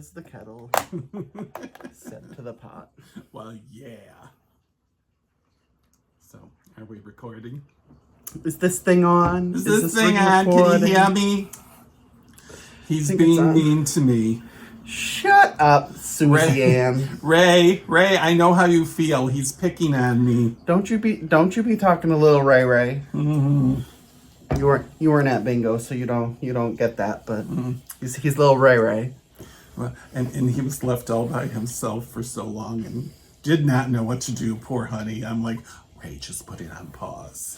is the kettle. Set to the pot. Well, yeah. So, are we recording? Is this thing on? Is this thing on? Can you hear me? He's being mean to me. Shut up, Susie Ann. Ray, I know how you feel. He's picking on me. Don't you be talking to little Ray. Mm-hmm. You weren't at bingo, so you don't get that. But he's little Ray. Well, and he was left all by himself for so long and did not know what to do. Poor honey. I'm like, Ray, just put it on pause.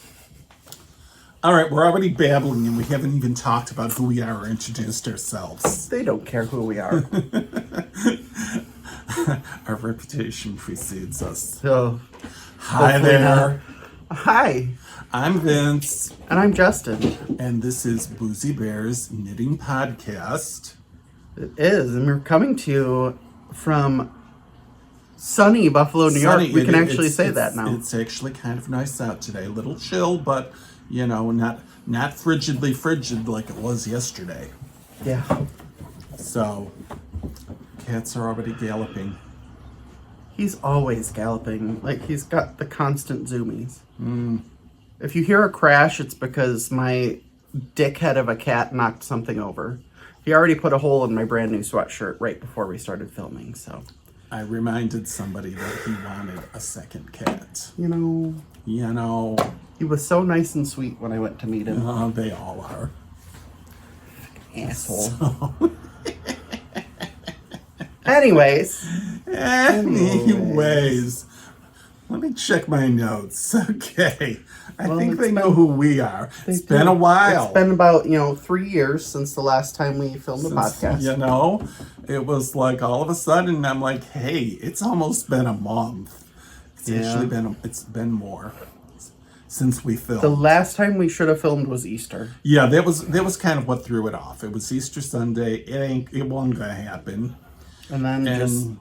All right, we're already babbling and we haven't even talked about who we are or introduced ourselves. They don't care who we are. Our reputation precedes us. So, hi there. Hi. I'm Vince. And I'm Justin. And this is Boozie Bear's Knitting Podcast. It is, and we're coming to you from sunny Buffalo, New York. We can actually say that now. It's actually kind of nice out today. A little chill, but, you know, not frigidly frigid like it was yesterday. Yeah. So, cats are already galloping. He's always galloping. Like, he's got the constant zoomies. If you hear a crash, it's because my dickhead of a cat knocked something over. He already put a hole in my brand new sweatshirt right before we started filming, so. I reminded somebody that he wanted a second cat. You know. He was so nice and sweet when I went to meet him. They all are. Asshole. So. Anyways. Let me check my notes. Okay. I think they know who we are. It's been a while. It's been about, 3 years since the last time we filmed the podcast. It was like all of a sudden I'm like, hey, it's almost been a month. It's been more since we filmed. The last time we should have filmed was Easter. Yeah, that was kind of what threw it off. It was Easter Sunday. It wasn't gonna happen. And then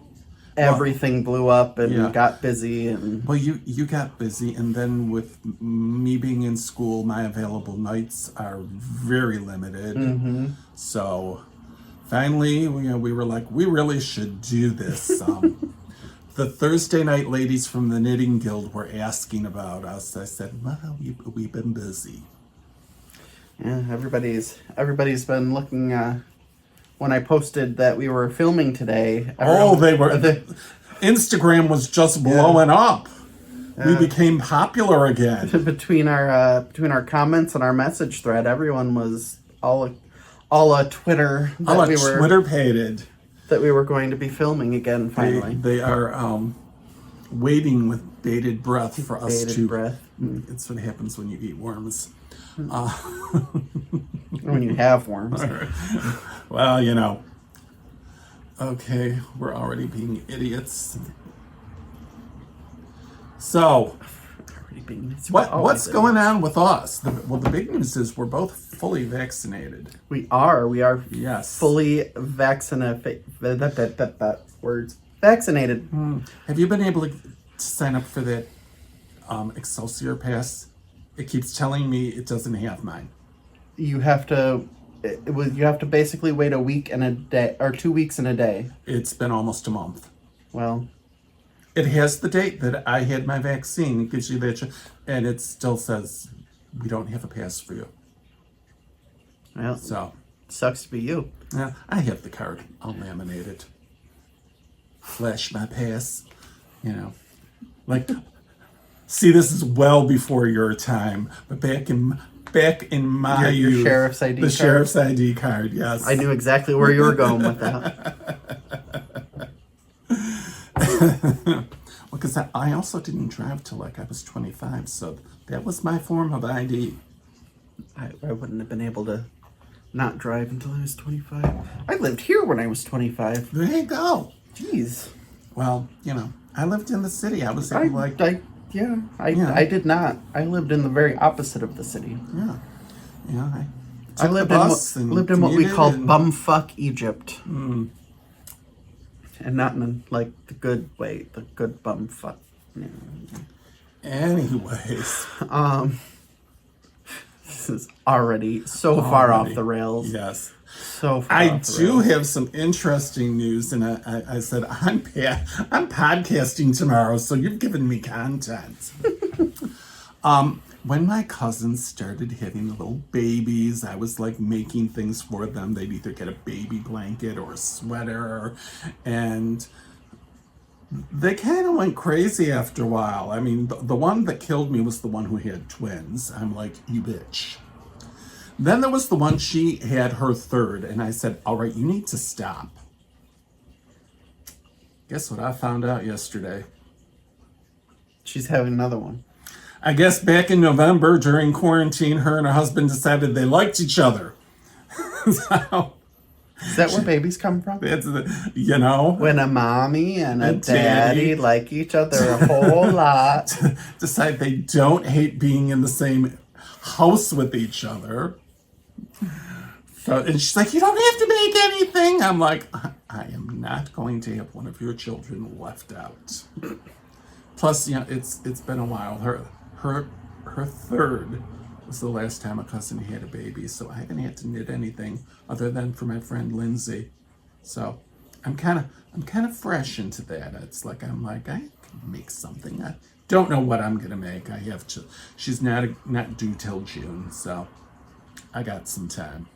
everything blew up and got busy. And well, you got busy, and then with me being in school, my available nights are very limited. Mm-hmm. So finally, we were like, we really should do this. The Thursday night ladies from the Knitting Guild were asking about us. I said, well, we've been busy. Yeah, everybody's been looking. When I posted that we were filming today. Instagram was just blowing up. We became popular again. Between our comments and our message thread, everyone was all a Twitter Twitter-pated that we were going to be filming again finally. They are waiting with bated breath for us to. Breath. It's what happens when you eat worms. When you have worms. Well, okay, we're already being idiots. So, what's going on with us? The big news is we're both fully vaccinated. We are. Yes. Fully vaccinated. Words. Vaccinated. Have you been able to sign up for that Excelsior Pass? It keeps telling me it doesn't have mine. You have to basically wait a week and a day, or 2 weeks and a day. It's been almost a month. Well, it has the date that I had my vaccine. It gives you that, and it still says we don't have a pass for you. Well, so sucks to be you. Yeah, I have the card. I'll laminate it. Flash my pass. See, this is well before your time, but back in my your youth, sheriff's ID card? Sheriff's ID card, yes. I knew exactly where you were going with that. Well, because I also didn't drive till I was 25, so that was my form of ID. I wouldn't have been able to not drive until I was 25. I lived here when I was 25. There you go. Jeez. Well, I lived in the city. I was I did not. I lived in the very opposite of the city. Yeah. I lived in what we call bumfuck Egypt. And not in the good way, the good bumfuck. Yeah. Anyways. This is already so far off the rails. Yes. so far I off the do rails. have some interesting news, and I said I'm podcasting tomorrow, so you've given me content. When my cousins started having little babies, I was like making things for them. They'd either get a baby blanket or a sweater, and they kind of went crazy after a while. I mean, the one that killed me was the one who had twins. I'm like, you bitch. Then there was the one, she had her third, and I said, all right, you need to stop. Guess what I found out yesterday? She's having another one. I guess back in November during quarantine, her and her husband decided they liked each other. So, Is that where babies come from? it's, you know, When a mommy and a And daddy daddy. like each other a whole lot. decide they don't hate being in the same house with each other. So, and she's like, you don't have to make anything. I'm like, I am not going to have one of your children left out. Plus, you know, it's been a while. Her third was the last time a cousin had a baby, so I haven't had to knit anything other than for my friend Lindsay. So I'm kind of fresh into that. It's like I can make something. I don't know what I'm gonna make. I have to. She's not due till June, so I got some time.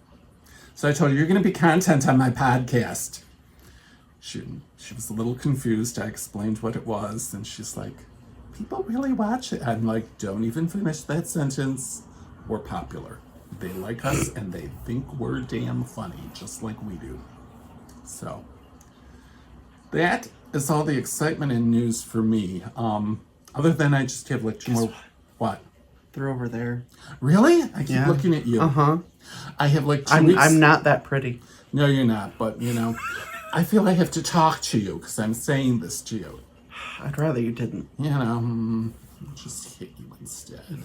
So I told her, you're gonna be content on my podcast. She was a little confused. I explained what it was, and she's like, people really watch it. I'm like, don't even finish that sentence. We're popular. They like us, and they think we're damn funny, just like we do. So that is all the excitement and news for me. Other than I just have like two more. What? They're over there. Really? I keep Yeah. looking at you. Uh-huh. I have like 2 weeks. I'm not that pretty. No, you're not. But you know, I feel I have to talk to you because I'm saying this to you. I'd rather you didn't. You know, just hit you instead.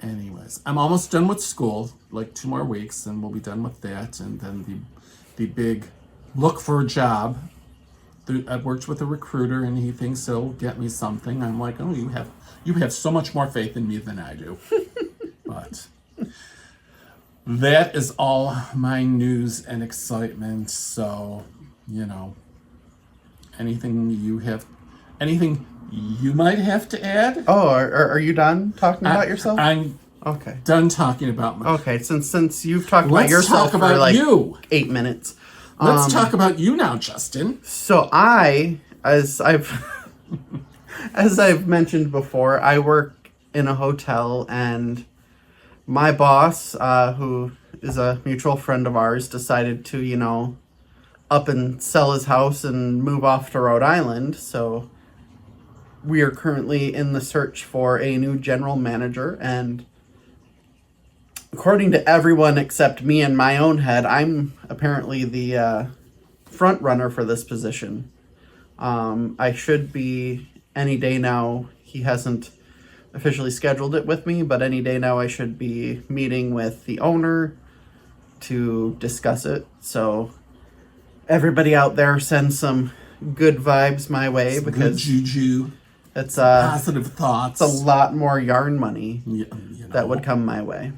Anyways, I'm almost done with school. Like 2 more weeks, and we'll be done with that. And then the big look for a job. I've worked with a recruiter, and he thinks he'll get me something. I'm like, oh, you have so much more faith in me than I do. But that is all my news and excitement. So, you know, anything you might have to add? Oh, are you done talking about yourself? I'm Okay. done talking about my. Okay, since you've talked about Let's yourself talk about for like you. 8 minutes. Let's talk about you now, Justin. So as I've as I've mentioned before, I work in a hotel, and my boss, who is a mutual friend of ours, decided to, you know, up and sell his house and move off to Rhode Island. So we are currently in the search for a new general manager, and according to everyone except me in my own head, I'm apparently the front runner for this position. I should be any day now. He hasn't officially scheduled it with me, but any day now I should be meeting with the owner to discuss it. So everybody out there, send some good vibes my way, Good because juju, it's positive thoughts. a lot more yarn money You know. that would come my way.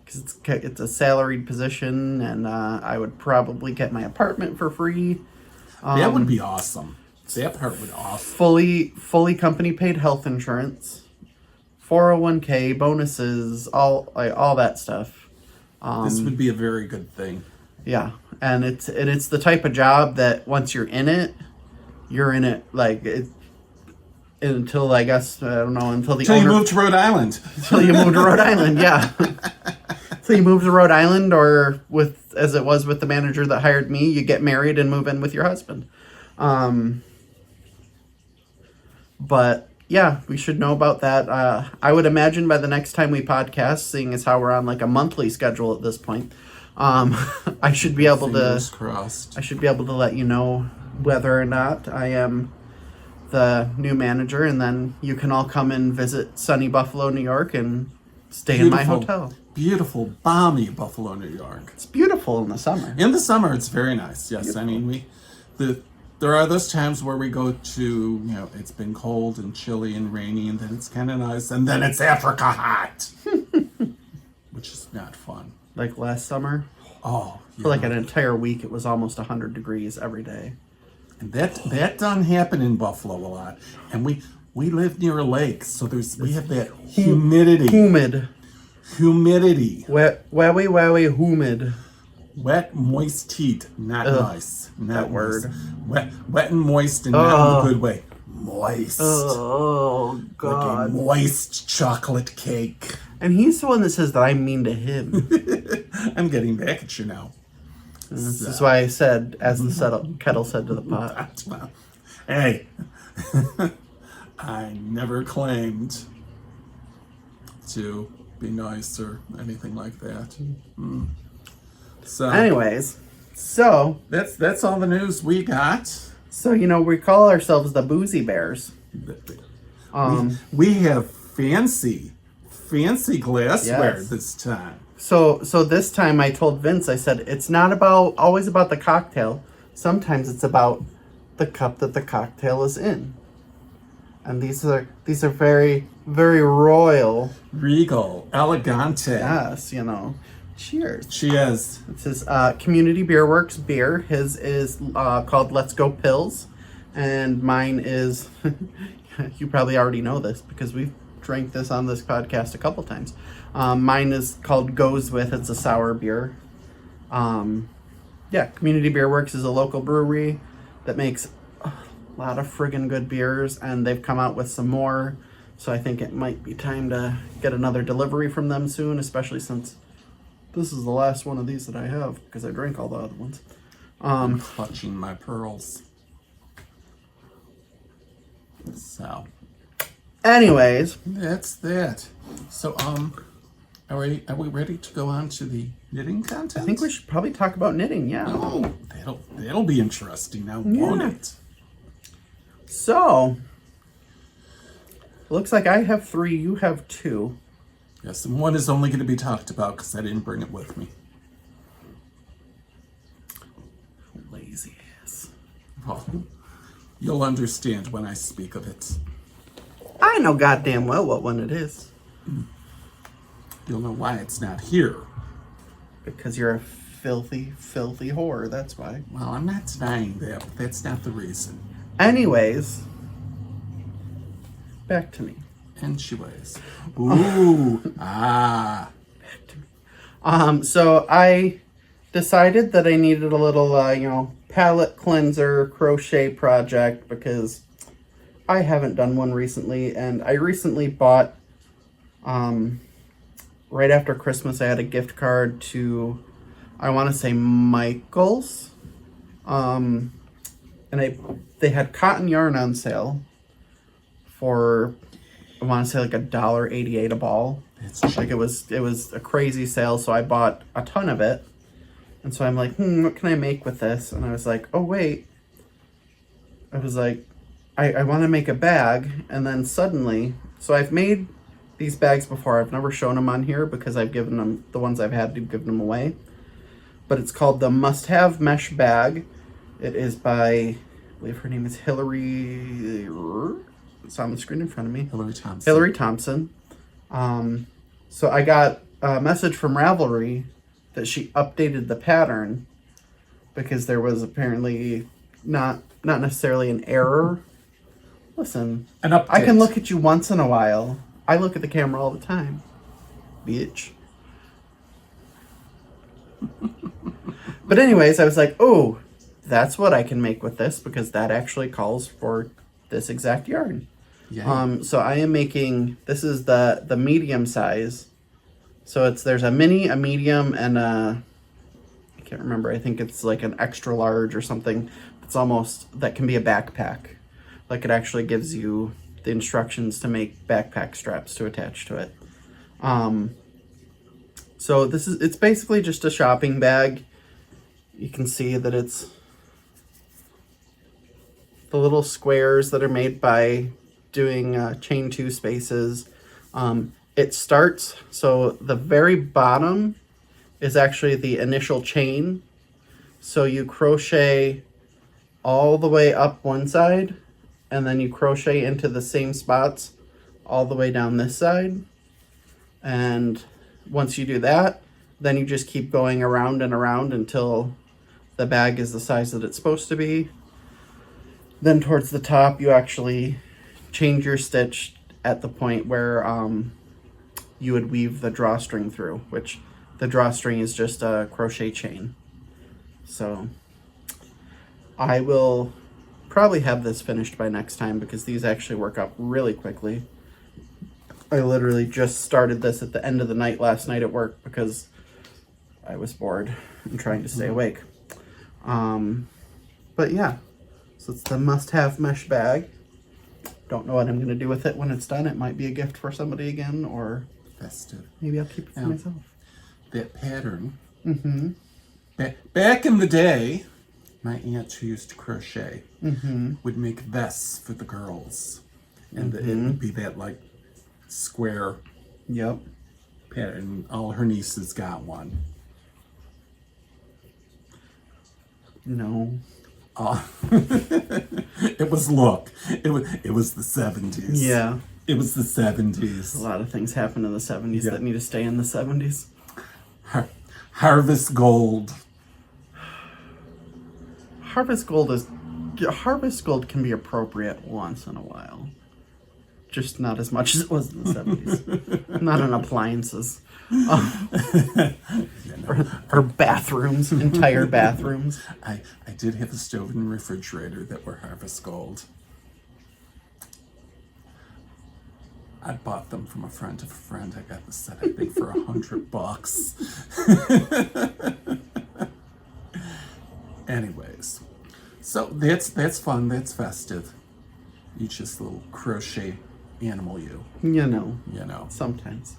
Because it's a salaried position, and I would probably get my apartment for free. That would be awesome. That part would be awesome. Fully company paid health insurance, 401k, bonuses, all that stuff. This would be a very good thing. Yeah, and it's the type of job that once you're in it like it, until I guess I don't know until the Until you owner, move to Rhode Island. until you move to Rhode Island, yeah. So you move to Rhode Island, or as it was with the manager that hired me, you get married and move in with your husband. But yeah, we should know about that. I would imagine by the next time we podcast, seeing as how we're on like a monthly schedule at this point, I should be able Fingers to. crossed. I should be able to let you know whether or not I am the new manager, and then you can all come and visit sunny Buffalo, New York, and stay in my hotel. Beautiful, balmy Buffalo, New York. It's beautiful in the summer. In the summer, it's very nice. Yes, I mean there are those times where we go to, you know, it's been cold and chilly and rainy, and then it's kind of nice, and then it's Africa hot, which is not fun. Like last summer. Oh, For like an entire week, it was almost 100 degrees every day. And that doesn't happen in Buffalo a lot. And we live near a lake, so we have that humidity. Humidity. Wowie, humid. Wet, moist heat. Not nice. Not that word. Nice. Wet and moist, and not in a good way. Moist. Oh, God. Like a moist chocolate cake. And he's the one that says that I'm mean to him. I'm getting back at you now. This is why I said, as the kettle said to the pot. Hey, I never claimed to be nice or anything like that. So, anyways, so that's all the news we got. So we call ourselves the Boozie Bears. We have fancy glassware Yes. this time. So this time I told Vince, I said, it's not always about the cocktail. Sometimes it's about the cup that the cocktail is in. And these are very, very royal. Regal, elegante. Yes, Cheers. Cheers. It's his Community Beer Works beer. His is called Let's Go Pills. And mine is, you probably already know this because we've drank this on this podcast a couple times. Mine is called Goes With. It's a sour beer. Community Beer Works is a local brewery that makes a lot of friggin' good beers, and they've come out with some more. So I think it might be time to get another delivery from them soon, especially since this is the last one of these that I have because I drank all the other ones. I'm clutching my pearls. So, anyways, that's that. So, are we ready to go on to the knitting content? I think we should probably talk about knitting. Yeah. Oh, that'll be interesting now, won't it? So, looks like I have 3. You have 2. Yes, and one is only going to be talked about because I didn't bring it with me. Lazy ass. Well, you'll understand when I speak of it. I know goddamn well what one it is. You'll know why it's not here. Because you're a filthy, filthy whore. That's why. Well, I'm not denying that, but that's not the reason. Anyways, back to me. And she weighs. Ooh, Back to me. So I decided that I needed a little, palette cleanser crochet project because I haven't done one recently, and I recently bought, right after Christmas, I had a gift card to, I want to say Michael's, and they had cotton yarn on sale for, I want to say like $1.88 a ball. it's Like it was a crazy sale, so I bought a ton of it. And so I'm like, what can I make with this? And I was like, oh wait. I was like, I want to make a bag. And then suddenly, so I've made these bags before. I've never shown them on here because I've given them, the ones I've had to give them away. But it's called the Must Have Mesh Bag. It is by, I believe her name is Hillary. It's on the screen in front of me. Hillary Thompson. So I got a message from Ravelry that she updated the pattern because there was apparently not necessarily an error. Listen, an update. I can look at you once in a while. I look at the camera all the time, bitch. But anyways, I was like, oh, that's what I can make with this because that actually calls for this exact yarn. Yeah. So I am making, this is the medium size. So there's a mini, a medium, and I can't remember. I think it's like an extra large or something. That can be a backpack. Like it actually gives you the instructions to make backpack straps to attach to it. So it's basically just a shopping bag. You can see that it's the little squares that are made by doing chain 2 spaces. It starts, so the very bottom is actually the initial chain. So you crochet all the way up one side, and then you crochet into the same spots all the way down this side. And once you do that, Then you just keep going around and around until the bag is the size that it's supposed to be. Then towards the top, you actually change your stitch at the point where you would weave the drawstring through, which the drawstring is just a crochet chain. So I will probably have this finished by next time because these actually work up really quickly. I literally just started this at the end of the night last night at work because I was bored and trying to stay awake. But yeah, so it's the must-have mesh bag. Don't know what I'm going to do with it when it's done. It might be a gift for somebody again, or festive. Maybe I'll keep it for myself. That pattern. Back in the day, my aunt who used to crochet would make vests for the girls. And it would be that like square pattern. All her nieces got one. No. It was it was the 70s. Yeah. It was the 70s. A lot of things happened in the 70s that need to stay in the 70s. Harvest Gold. Harvest Gold can be appropriate once in a while. Just not as much as it was in the 70s. Not on appliances. Or bathrooms, entire bathrooms. I did have a stove and refrigerator that were Harvest Gold. I bought them from a friend of a friend. I got the set, I think, for $100. Anyways, so that's fun. That's festive. You just little crochet animal, you. You know. Sometimes.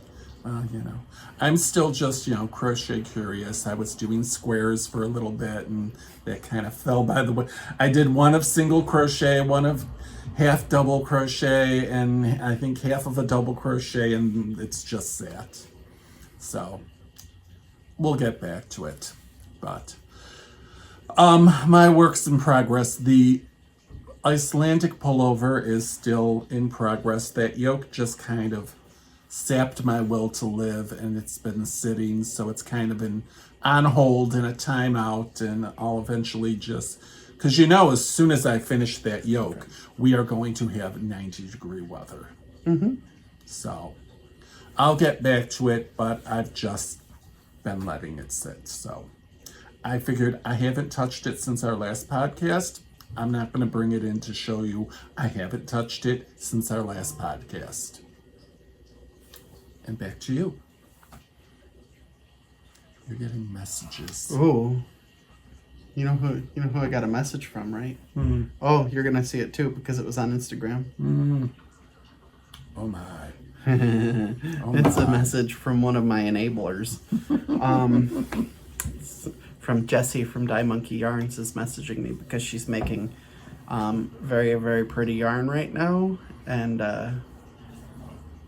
I'm still just, crochet curious. I was doing squares for a little bit, and that kind of fell by the way. I did one of single crochet, one of half double crochet, and I think half of a double crochet, and it's just that. So we'll get back to it. But my work's in progress. The Icelandic pullover is still in progress. That yoke just kind of sapped my will to live, and it's been sitting, so it's kind of been on hold and a timeout, and I'll eventually just, because as soon as I finish that yoke, we are going to have 90-degree weather. So I'll get back to it, but I've just been letting it sit. So I figured I haven't touched it since our last podcast. I'm not going to bring it in to show you I haven't touched it since our last podcast. And back to you. You're getting messages. Ooh. You know who I got a message from, right? Oh, you're gonna see it too because it was on Instagram. Oh my. It's a message from one of my enablers. From Jessie from Dye Monkey Yarns is messaging me because she's making very, very pretty yarn right now. And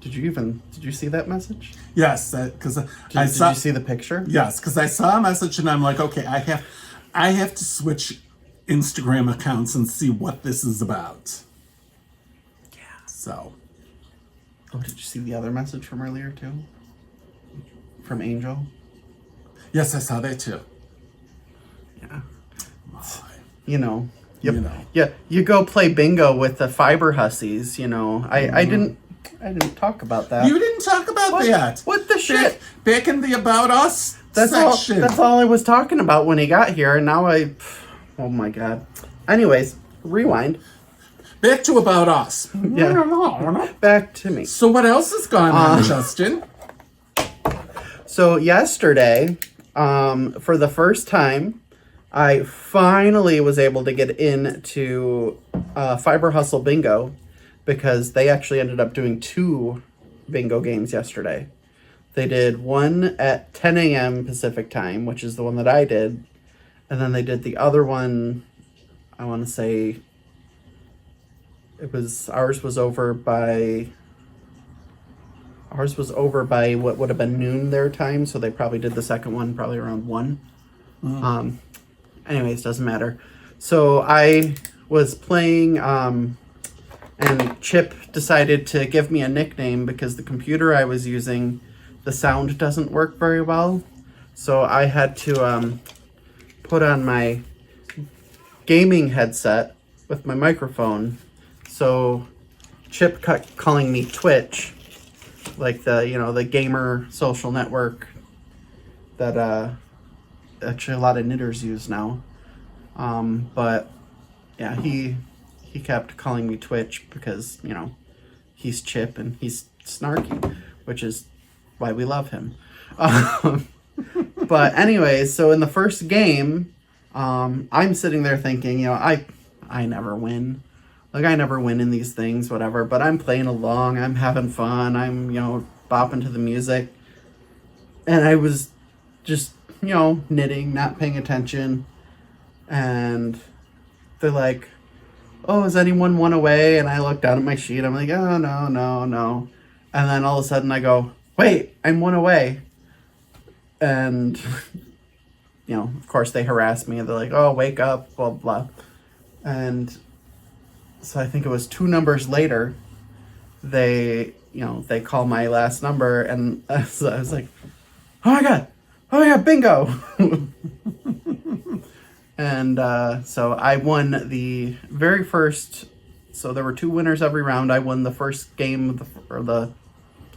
did you see that message? Yes, because did you see the picture? Yes, because I saw a message and I'm like, okay, I have to switch Instagram accounts and see what this is about. Yeah. So. Oh, did you see the other message from earlier too? From Angel? Yes, I saw that too. Yeah. My. Yeah, you go play bingo with the fiber hussies, I didn't talk about that. You didn't talk about that. What the shit? Back in the About Us section. That's all I was talking about when he got here, and now oh my god. Anyways, rewind. Back to About Us. Yeah. Back to me. So what else has gone on, Justin? So yesterday, for the first time, I finally was able to get into Fiber Hustle Bingo because they actually ended up doing 2 bingo games yesterday. They did one at 10 a.m. Pacific time, which is the one that I did. And then they did the other one, I want to say, ours was over by what would have been noon their time. So they probably did the second one probably around 1. Anyways, doesn't matter. So I was playing, and Chip decided to give me a nickname because the computer I was using, the sound doesn't work very well So I had to put on my gaming headset with my microphone. So Chip kept calling me Twitch, like the gamer social network that actually a lot of knitters use now. But yeah, he kept calling me Twitch because he's Chip and he's snarky, which is why we love him. But anyways, so in the first game, I'm sitting there thinking, I never win. Like, I never win in these things, whatever. But I'm playing along. I'm having fun. I'm, bopping to the music. And I was just, knitting, not paying attention. And they're like, oh, is anyone one away? And I look down at my sheet. I'm like, oh, no. And then all of a sudden I go, wait, I'm one away. And, of course they harass me. They're like, oh, wake up, blah, blah. And so I think it was 2 numbers later, they call my last number. And so I was like, oh my God, bingo. And so I won the very first. So there were 2 winners every round. I won the first game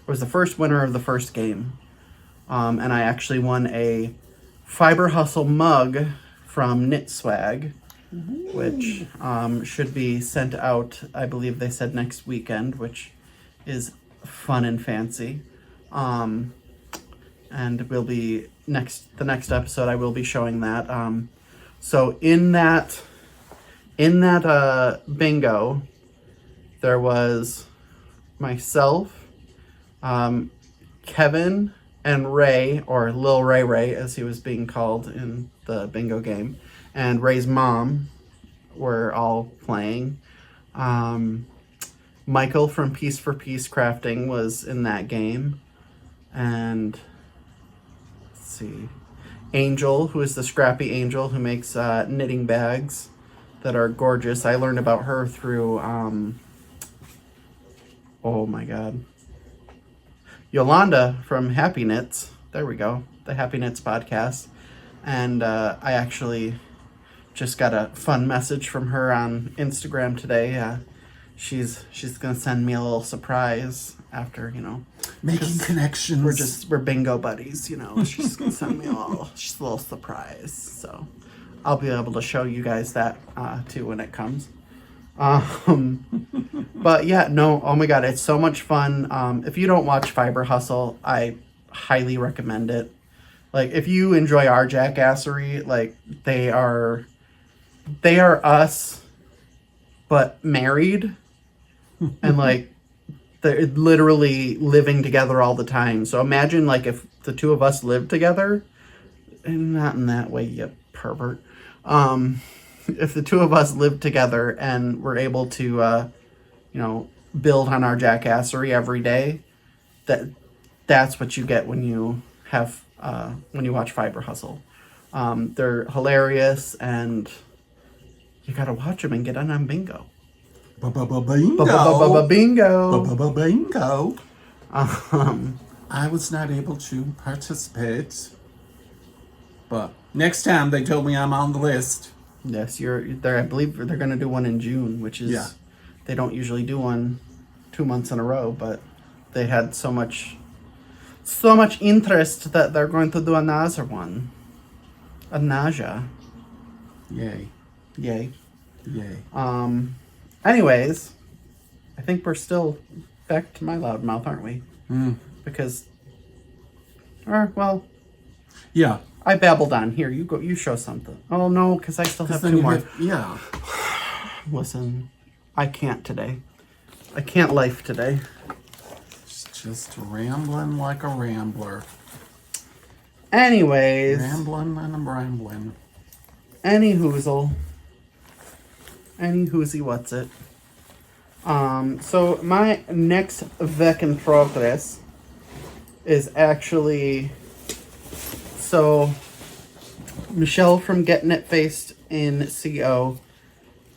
was the first winner of the first game. And I actually won a Fiber Hustle mug from Knit Swag, which should be sent out, I believe they said next weekend, which is fun and fancy. And we'll be the next episode I will be showing that. So in that bingo, there was myself, Kevin, and Ray, or Lil Ray as he was being called in the bingo game, and Ray's mom were all playing. Michael from Piece for Piece Crafting was in that game. And let's see, Angel, who is the scrappy angel who makes knitting bags that are gorgeous. I learned about her through, oh my God, Yolanda from Happy Knits. There we go. The Happy Knits podcast. And I actually just got a fun message from her on Instagram today. She's going to send me a little surprise after, Making connections. We're bingo buddies, She's going to send me a little surprise. So I'll be able to show you guys that too when it comes. But yeah, no, oh my God, it's so much fun. If you don't watch Fiber Hustle, I highly recommend it. Like, if you enjoy our jackassery, like, they are us, but married, and like, they're literally living together all the time. So imagine, like, if the 2 of us lived together, and not in that way, you pervert. If the 2 of us lived together and were able to, build on our jackassery every day, that's what you get when you have when you watch Fiber Hustle. They're hilarious, and you gotta watch them and get on bingo. Bingo. Bingo. Bingo. I was not able to participate, but next time they told me I'm on the list. Yes, you're there. I believe they're gonna do one in June, which is they don't usually do one 2 months in a row, but they had so much interest that they're going to do another one. A Naja. Yay. Yay. Yay. Anyways, I think we're still back to my loudmouth, aren't we? Because, yeah. I babbled on. Here, you go. You show something. Oh no, because I still have 2 more. Listen, I can't today. I can't life today. Just rambling like a rambler. Anyways. Rambling and I'm rambling. Any hoozle. Any hoozy what's it. So my next Vec in progress is actually, so Michelle from Get Knit Faced in CO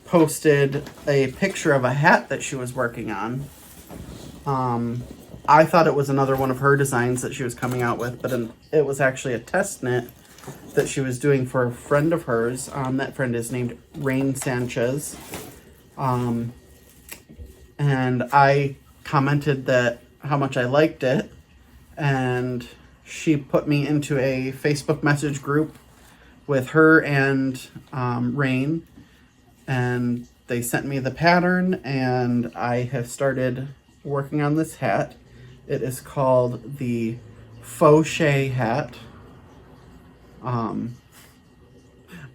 posted a picture of a hat that she was working on. I thought it was another one of her designs that she was coming out with, but it was actually a test knit that she was doing for a friend of hers. That friend is named Rain Sanchez. And I commented that how much I liked it, and she put me into a Facebook message group with her and Rain, and they sent me the pattern, and I have started working on this hat. It is called the Fauchet Hat. I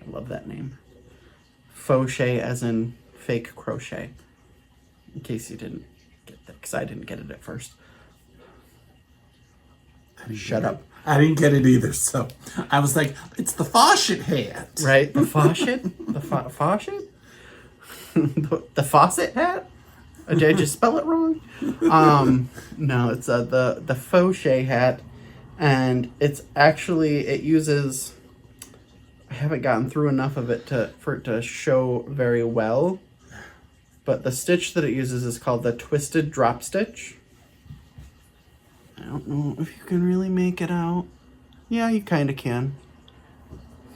love that name. Fauchet as in fake crochet. In case you didn't get that, because I didn't get it at first. Shut up. I didn't get it either, so I was like, it's the Fauchet Hat. Right? The faucet? The faucet? The faucet hat? Did I just spell it wrong? No, it's the Fauchet Hat, and it's actually, it uses, I haven't gotten through enough of it for it to show very well, but the stitch that it uses is called the twisted drop stitch. I don't know if you can really make it out. Yeah, you kind of can.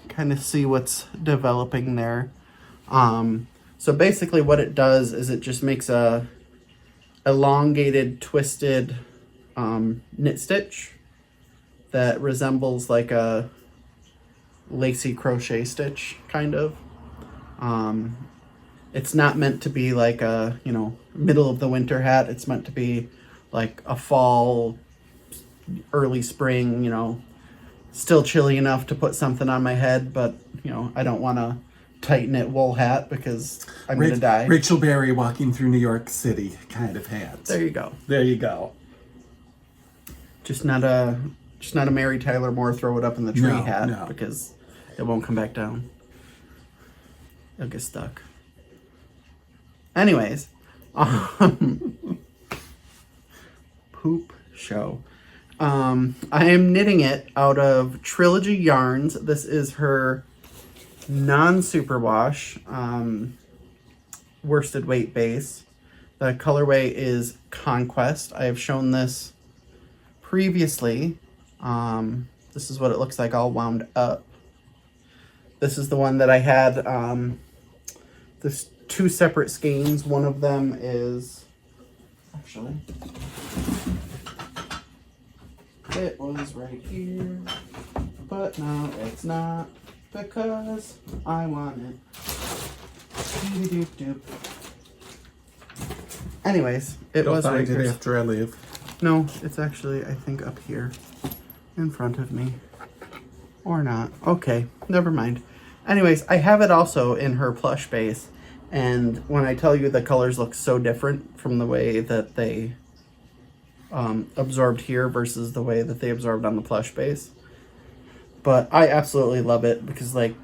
Kind of see what's developing there. So basically what it does is it just makes a elongated, twisted knit stitch that resembles like a lacy crochet stitch, kind of. It's not meant to be like a, middle of the winter hat. It's meant to be like a fall, early spring, still chilly enough to put something on my head, but, I don't want to tight knit wool hat because I'm going to die. Rachel Berry walking through New York City kind of hat. There you go. There you go. Just not a Mary Tyler Moore throw it up in the tree hat because it won't come back down. It'll get stuck. Anyways, poop show. I am knitting it out of Trilogy Yarns. This is her non-superwash worsted weight base. The colorway is Conquest. I have shown this previously. This is what it looks like all wound up. This is the one that I had. There's two separate skeins. One of them is actually, it was right here, but now it's not because I want it. Doop. Anyways, it was right here. After I leave. No, it's actually, I think, up here in front of me. Or not. Okay, never mind. Anyways, I have it also in her plush base. And when I tell you the colors look so different from the way that they absorbed here versus the way that they absorbed on the plush base. But I absolutely love it because, like,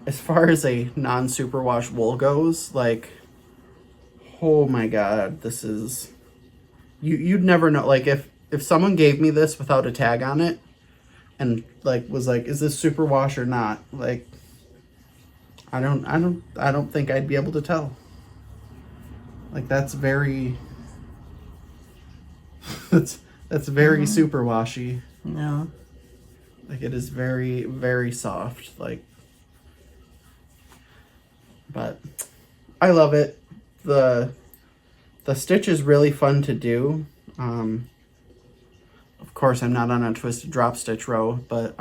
as far as a non-superwash wool goes, like, oh my god, this is... You'd never know. Like, if someone gave me this without a tag on it and, like, was like, is this superwash or not? Like, I don't think I'd be able to tell. Like, that's very... that's very super washy. Yeah. Like, it is very, very soft. Like, but I love it. The stitch is really fun to do. Of course, I'm not on a twisted drop stitch row, but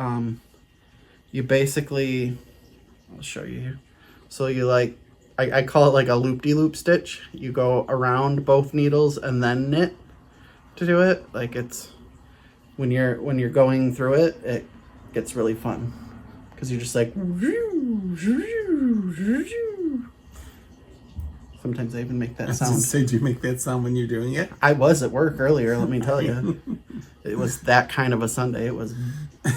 you basically, I'll show you here. So you like, I call it like a loop-de-loop stitch. You go around both needles and then knit to do it. Like, it's when you're going through it, it gets really fun because you're just like. Sometimes I even make that sound. So do you make that sound when you're doing it? I was at work earlier, let me tell you. It was that kind of a Sunday. It was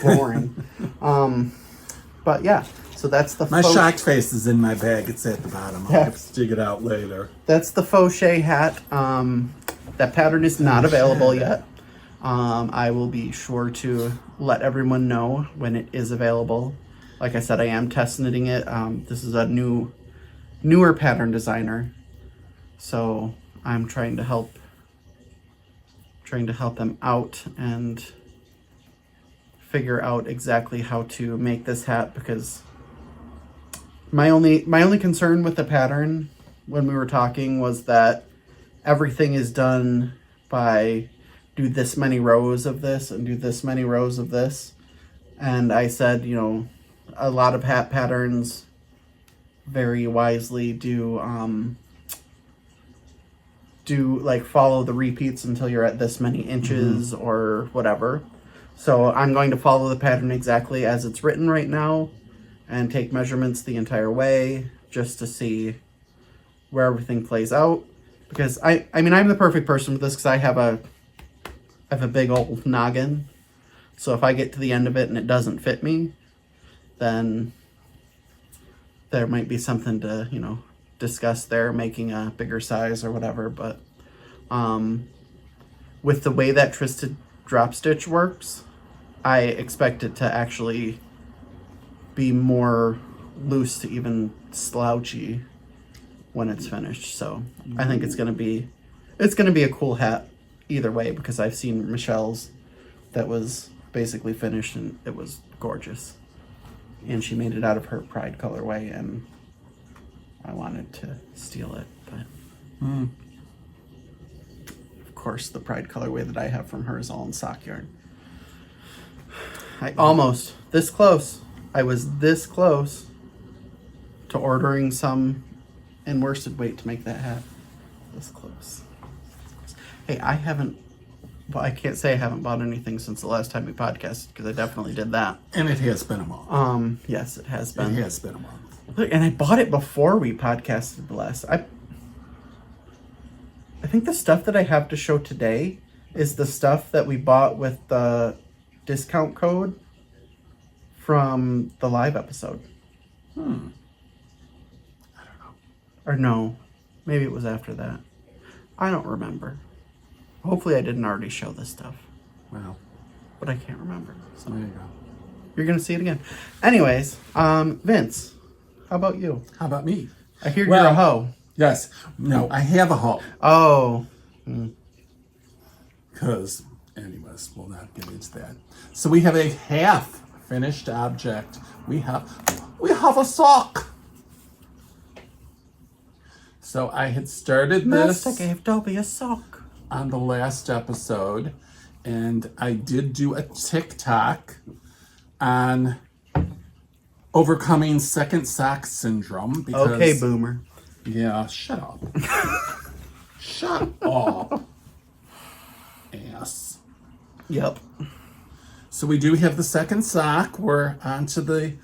boring. But yeah, so that's the... My shocked face is in my bag. It's at the bottom. I'll have to dig it out later. That's the Fauchet Hat. That pattern is not available yet. I will be sure to let everyone know when it is available. Like I said, I am test knitting it. This is a newer pattern designer, so I'm trying to help trying to help them out and figure out exactly how to make this hat, because my only concern with the pattern when we were talking was that everything is done by do this many rows of this and do this many rows of this. And I said, you know, a lot of hat patterns very wisely do like follow the repeats until you're at this many inches or whatever. So I'm going to follow the pattern exactly as it's written right now and take measurements the entire way just to see where everything plays out. Because I mean, I'm the perfect person for this because I have a big old noggin. So if I get to the end of it and it doesn't fit me, then there might be something to, you know, discuss there, making a bigger size or whatever. But with the way that twisted drop stitch works, I expect it to actually be more loose to even slouchy when it's finished. So I think it's gonna be a cool hat either way, because I've seen Michelle's that was basically finished and it was gorgeous, and she made it out of her Pride colorway, and I wanted to steal it, but of course the Pride colorway that I have from her is all in sock yarn. I was this close to ordering some in worsted weight to make that hat. This close. Hey, I can't say I haven't bought anything since the last time we podcasted, because I definitely did that. And it has been a month. Yes, it has been. It has been a month. Look, and I bought it before we podcasted the last. I think the stuff that I have to show today is the stuff that we bought with the discount code from the live episode. I don't know. Or no, maybe it was after that. I don't remember. Hopefully I didn't already show this stuff. Well, but I can't remember. So there you go. You're going to see it again. Anyways, Vince, how about you? How about me? I hear you're a hoe. Yes. No, I have a hoe. Oh. Because, anyways, we'll not get into that. So we have a half finished object. We have a sock. So I had started this Master gave Dobby a sock on the last episode, and I did do a TikTok on overcoming second sock syndrome. Because, okay, boomer. Yeah, shut up. Shut up. Ass. Yep. So we do have the second sock. We're onto the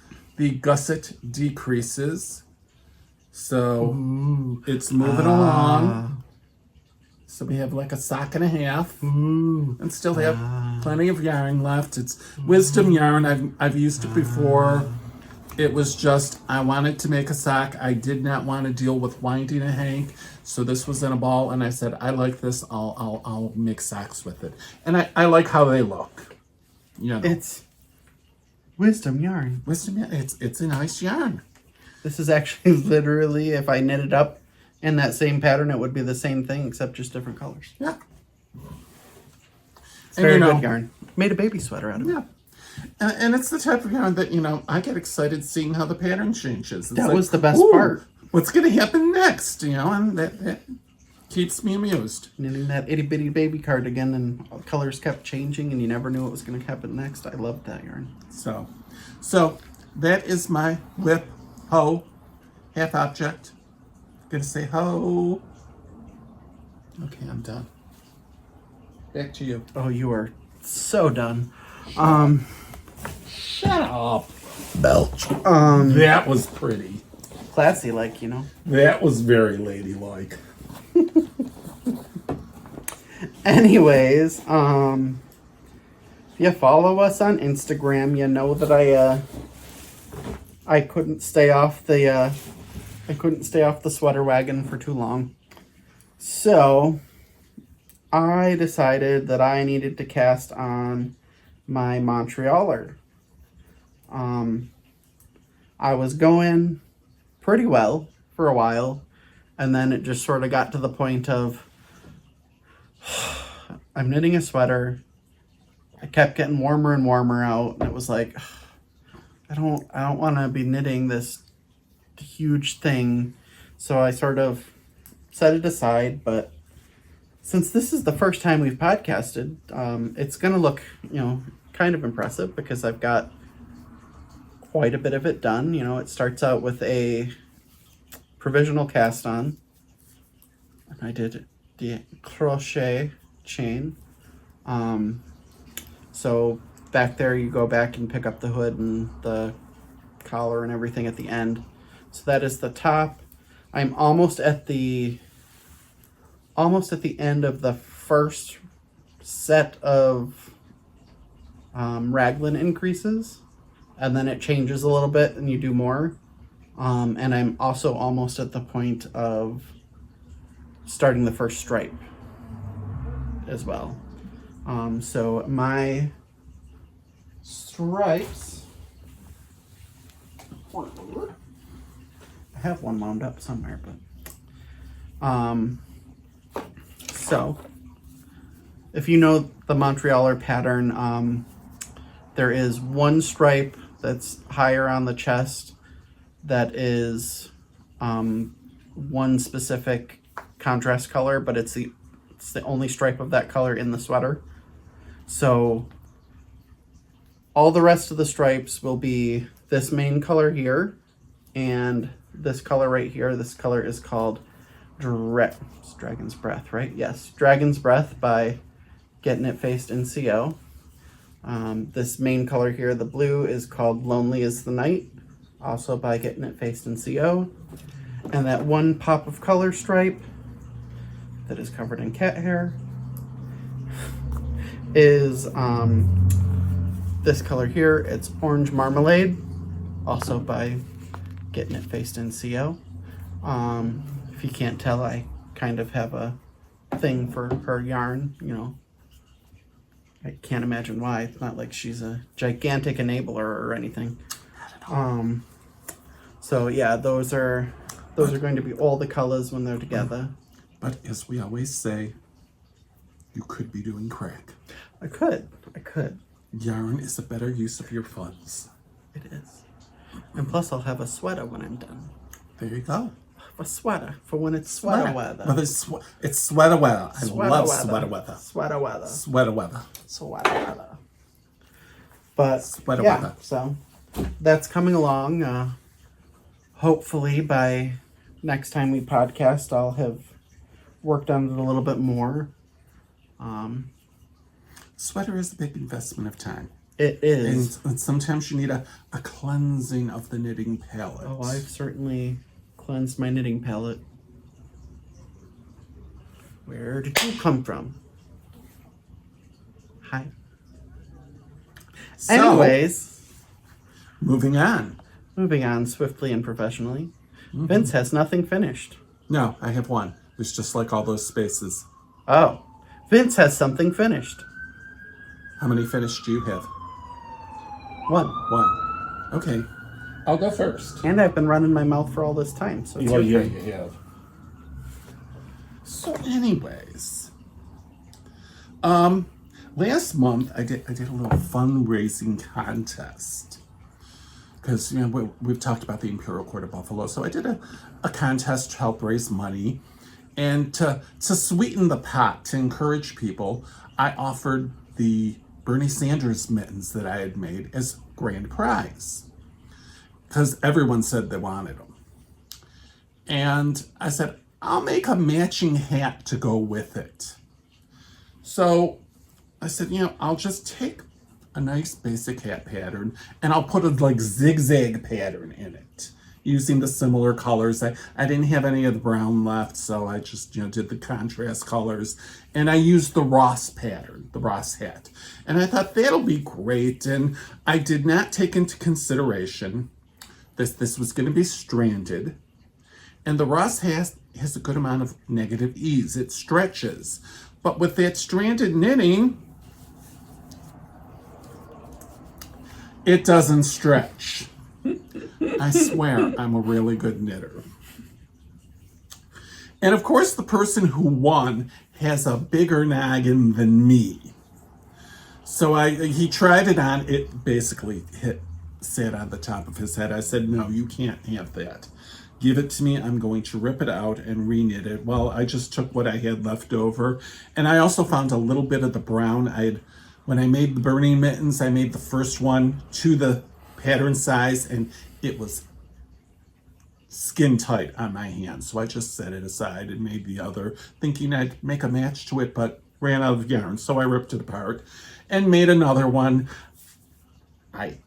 gusset decreases. So it's moving along. So we have like a sock and a half, and still have plenty of yarn left. It's wisdom yarn. I've used it before. It was just, I wanted to make a sock. I did not want to deal with winding a hank. So this was in a ball, and I said, I like this. I'll make socks with it. And I like how they look. You know. It's wisdom yarn. Wisdom yarn. It's a nice yarn. This is actually literally, if I knit it up in that same pattern, it would be the same thing, except just different colors. Yeah. It's very good yarn. Made a baby sweater out of it. Yeah. And it's the type of yarn that, you know, I get excited seeing how the pattern changes. It's that like, was the best part. What's going to happen next? You know, and that keeps me amused. Knitting that itty bitty baby cardigan, and colors kept changing, and you never knew what was going to happen next. I loved that yarn. So that is my whip hoe half object. Gonna say hoe. Okay, I'm done. Back to you. Oh, you are so done. Shut up. Belch. That was pretty. Classy, like, you know. That was very ladylike. Anyways, if you follow us on Instagram, you know that I couldn't stay off the sweater wagon for too long. So I decided that I needed to cast on my Montrealer. I was going pretty well for a while, and then it just sort of got to the point of I'm knitting a sweater. I kept getting warmer and warmer out, and it was like, I don't want to be knitting this huge thing. So I sort of set it aside, but since this is the first time we've podcasted, it's going to look, kind of impressive because I've got quite a bit of it done. It starts out with a provisional cast on. And I did the crochet chain. So back there you go back and pick up the hood and the collar and everything at the end. So that is the top. I'm almost at the end of the first set of raglan increases, and then it changes a little bit and you do more. And I'm also almost at the point of starting the first stripe as well. So my stripes, I have one wound up somewhere, but so if you know the Montrealer pattern, there is one stripe that's higher on the chest that is one specific contrast color, but it's the only stripe of that color in the sweater. So all the rest of the stripes will be this main color here and this color right here. This color is called Dragon's Breath, right? Yes, Dragon's Breath by Get Knit Faced NCO. This main color here, the blue, is called Lonely as the Night, also by Get Knit Faced NCO. And that one pop of color stripe that is covered in cat hair is this color here. It's Orange Marmalade, also by Get Knit Faced NCO. If you can't tell, I kind of have a thing for her yarn, I can't imagine why. It's not like she's a gigantic enabler or anything. So yeah, those are going to be all the colors when they're together. But as we always say, you could be doing crack. I could. Yarn is a better use of your funds. It is. And plus I'll have a sweater when I'm done. There you go. A sweater for when it's sweater weather. Well, it's sweater weather. I love sweater weather. Sweater weather. Sweater weather. Sweater weather. But sweater yeah, weather. So that's coming along. Hopefully by next time we podcast, I'll have worked on it a little bit more. Sweater is a big investment of time. It is. And sometimes you need a cleansing of the knitting palette. Oh, I've certainly cleansed my knitting palette. Where did you come from? Hi. So, anyways, moving on swiftly and professionally. Vince has nothing finished. No, I have one. It's just like all those spaces. Oh, Vince has something finished. How many finished do you have? One. Okay. I'll go first. And I've been running my mouth for all this time. So it's you have. So anyways, last month I did a little fundraising contest. Because, we've talked about the Imperial Court of Buffalo. So I did a contest to help raise money. And to sweeten the pot, to encourage people, I offered the Bernie Sanders mittens that I had made as grand prize. Because everyone said they wanted them. And I said, I'll make a matching hat to go with it. So I said, I'll just take a nice basic hat pattern and I'll put a zigzag pattern in it using the similar colors. I didn't have any of the brown left, so I just did the contrast colors, and I used the Ross pattern, the Ross hat, and I thought that'll be great. And I did not take into consideration this was going to be stranded, and the Ross hat has a good amount of negative ease. It stretches, but with that stranded knitting, it doesn't stretch. I swear I'm a really good knitter. And of course, the person who won has a bigger noggin than me. So he tried it on. It basically sat on the top of his head. I said, no, you can't have that. Give it to me. I'm going to rip it out and reknit it. Well, I just took what I had left over. And I also found a little bit of the brown. When I made the burning mittens, I made the first one to the pattern size, and it was skin tight on my hand. So I just set it aside and made the other, thinking I'd make a match to it, but ran out of yarn. So I ripped it apart and made another one. I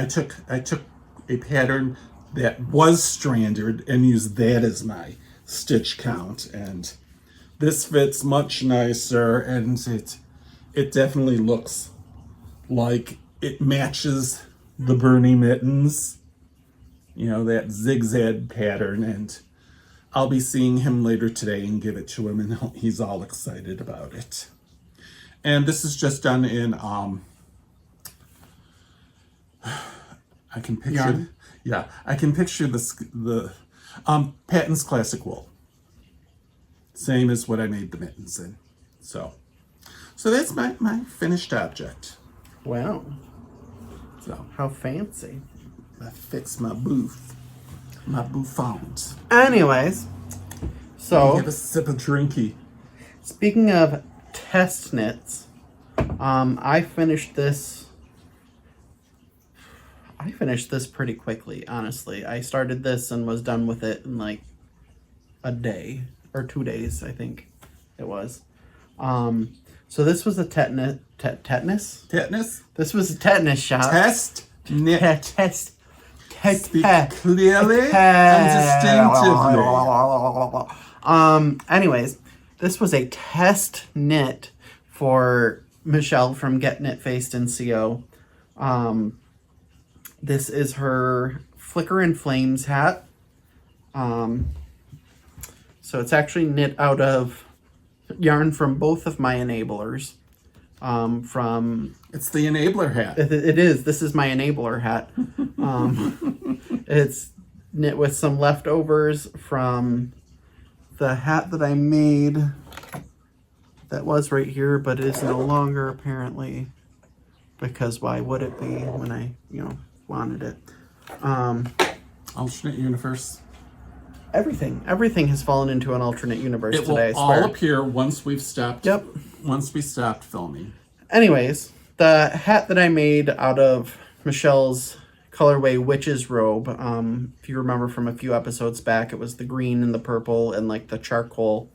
took a pattern that was stranded and used that as my stitch count. And this fits much nicer, and it definitely looks like it matches the Bernie mittens, you know, that zigzag pattern. And I'll be seeing him later today and give it to him, and he's all excited about it. And this is just done in I can picture Yarn. Yeah, I can picture the Patton's Classic Wool. Same as what I made the mittens in. So that's my finished object. Wow. So How fancy. that fits my booth. My bouffant. Anyways, so Have a sip of drinky. speaking of test knits, I finished this pretty quickly, honestly. I started this and was done with it in like a day or 2 days, I think it was. So this was a tetanus? Tetanus? This was a tetanus shot. Test knit. Test. Speak clearly and distinctively. Anyways, this was a test knit for Michelle from Get Knit Faced in CO. This is her Flicker and Flames hat. So it's actually knit out of yarn from both of my enablers. It's the enabler hat. It is. This is my enabler hat. It's knit with some leftovers from the hat that I made that was right here, but it is no longer apparently, because why would it be when I, wanted it? Alternate universe. Everything has fallen into an alternate universe It today, I will swear. all appear once we've stopped. Yep. Once we stopped filming. Anyways, the hat that I made out of Michelle's colorway Witch's Robe, if you remember from a few episodes back, it was the green and the purple and like the charcoal.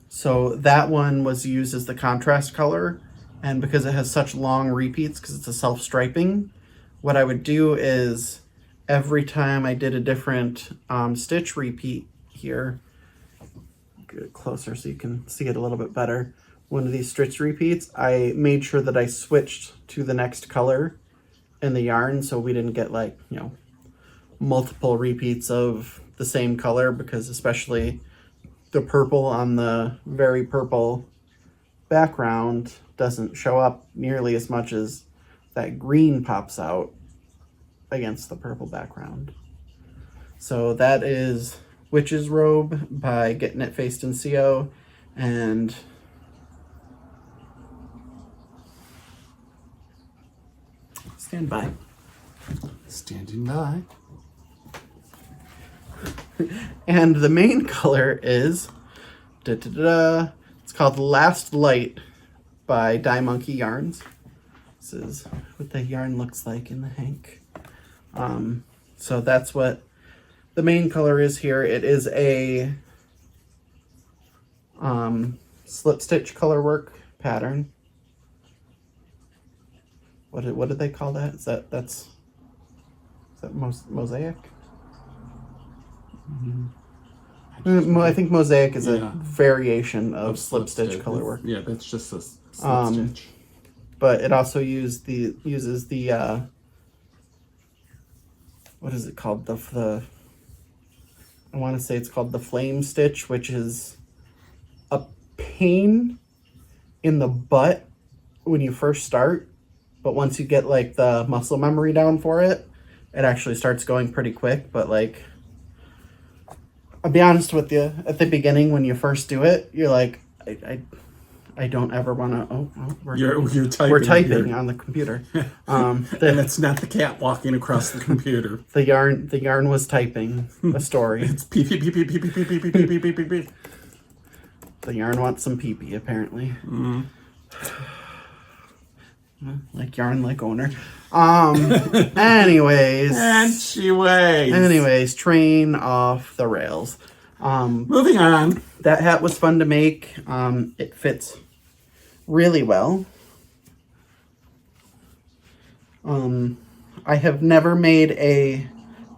So that one was used as the contrast color, and because it has such long repeats, because it's a self-striping, what I would do is every time I did a different stitch repeat here, get it closer so you can see it a little bit better. One of these stitch repeats, I made sure that I switched to the next color in the yarn, so we didn't get like, multiple repeats of the same color, because especially the purple on the very purple background doesn't show up nearly as much as that green pops out against the purple background. So that is Witch's Robe by Get Knit Faced in CO, and stand by. Standing by. And the main color is it's called Last Light by Dye Monkey Yarns. This is what the yarn looks like in the hank. So that's what the main color is here. It is a slip stitch color work pattern. What did they call that? Is that mosaic? I think mosaic is a variation of slip stitch color work. Yeah, that's just a slip stitch. But it also uses the what is it called? The I want to say it's called the flame stitch, which is a pain in the butt when you first start, but once you get like the muscle memory down for it, it actually starts going pretty quick. But like I'll be honest with you. At the beginning, when you first do it, you're like, I don't ever want to. You're typing. We're typing on the computer. And it's not the cat walking across the computer. The yarn was typing a story. It's pee pee pee pee pee pee pee pee pee pee pee pee pee. The yarn wants some pee pee, apparently. Like yarn, like owner. Anyways. And she waits. Anyways, train off the rails. Moving on. That hat was fun to make. It fits really well. I have never made a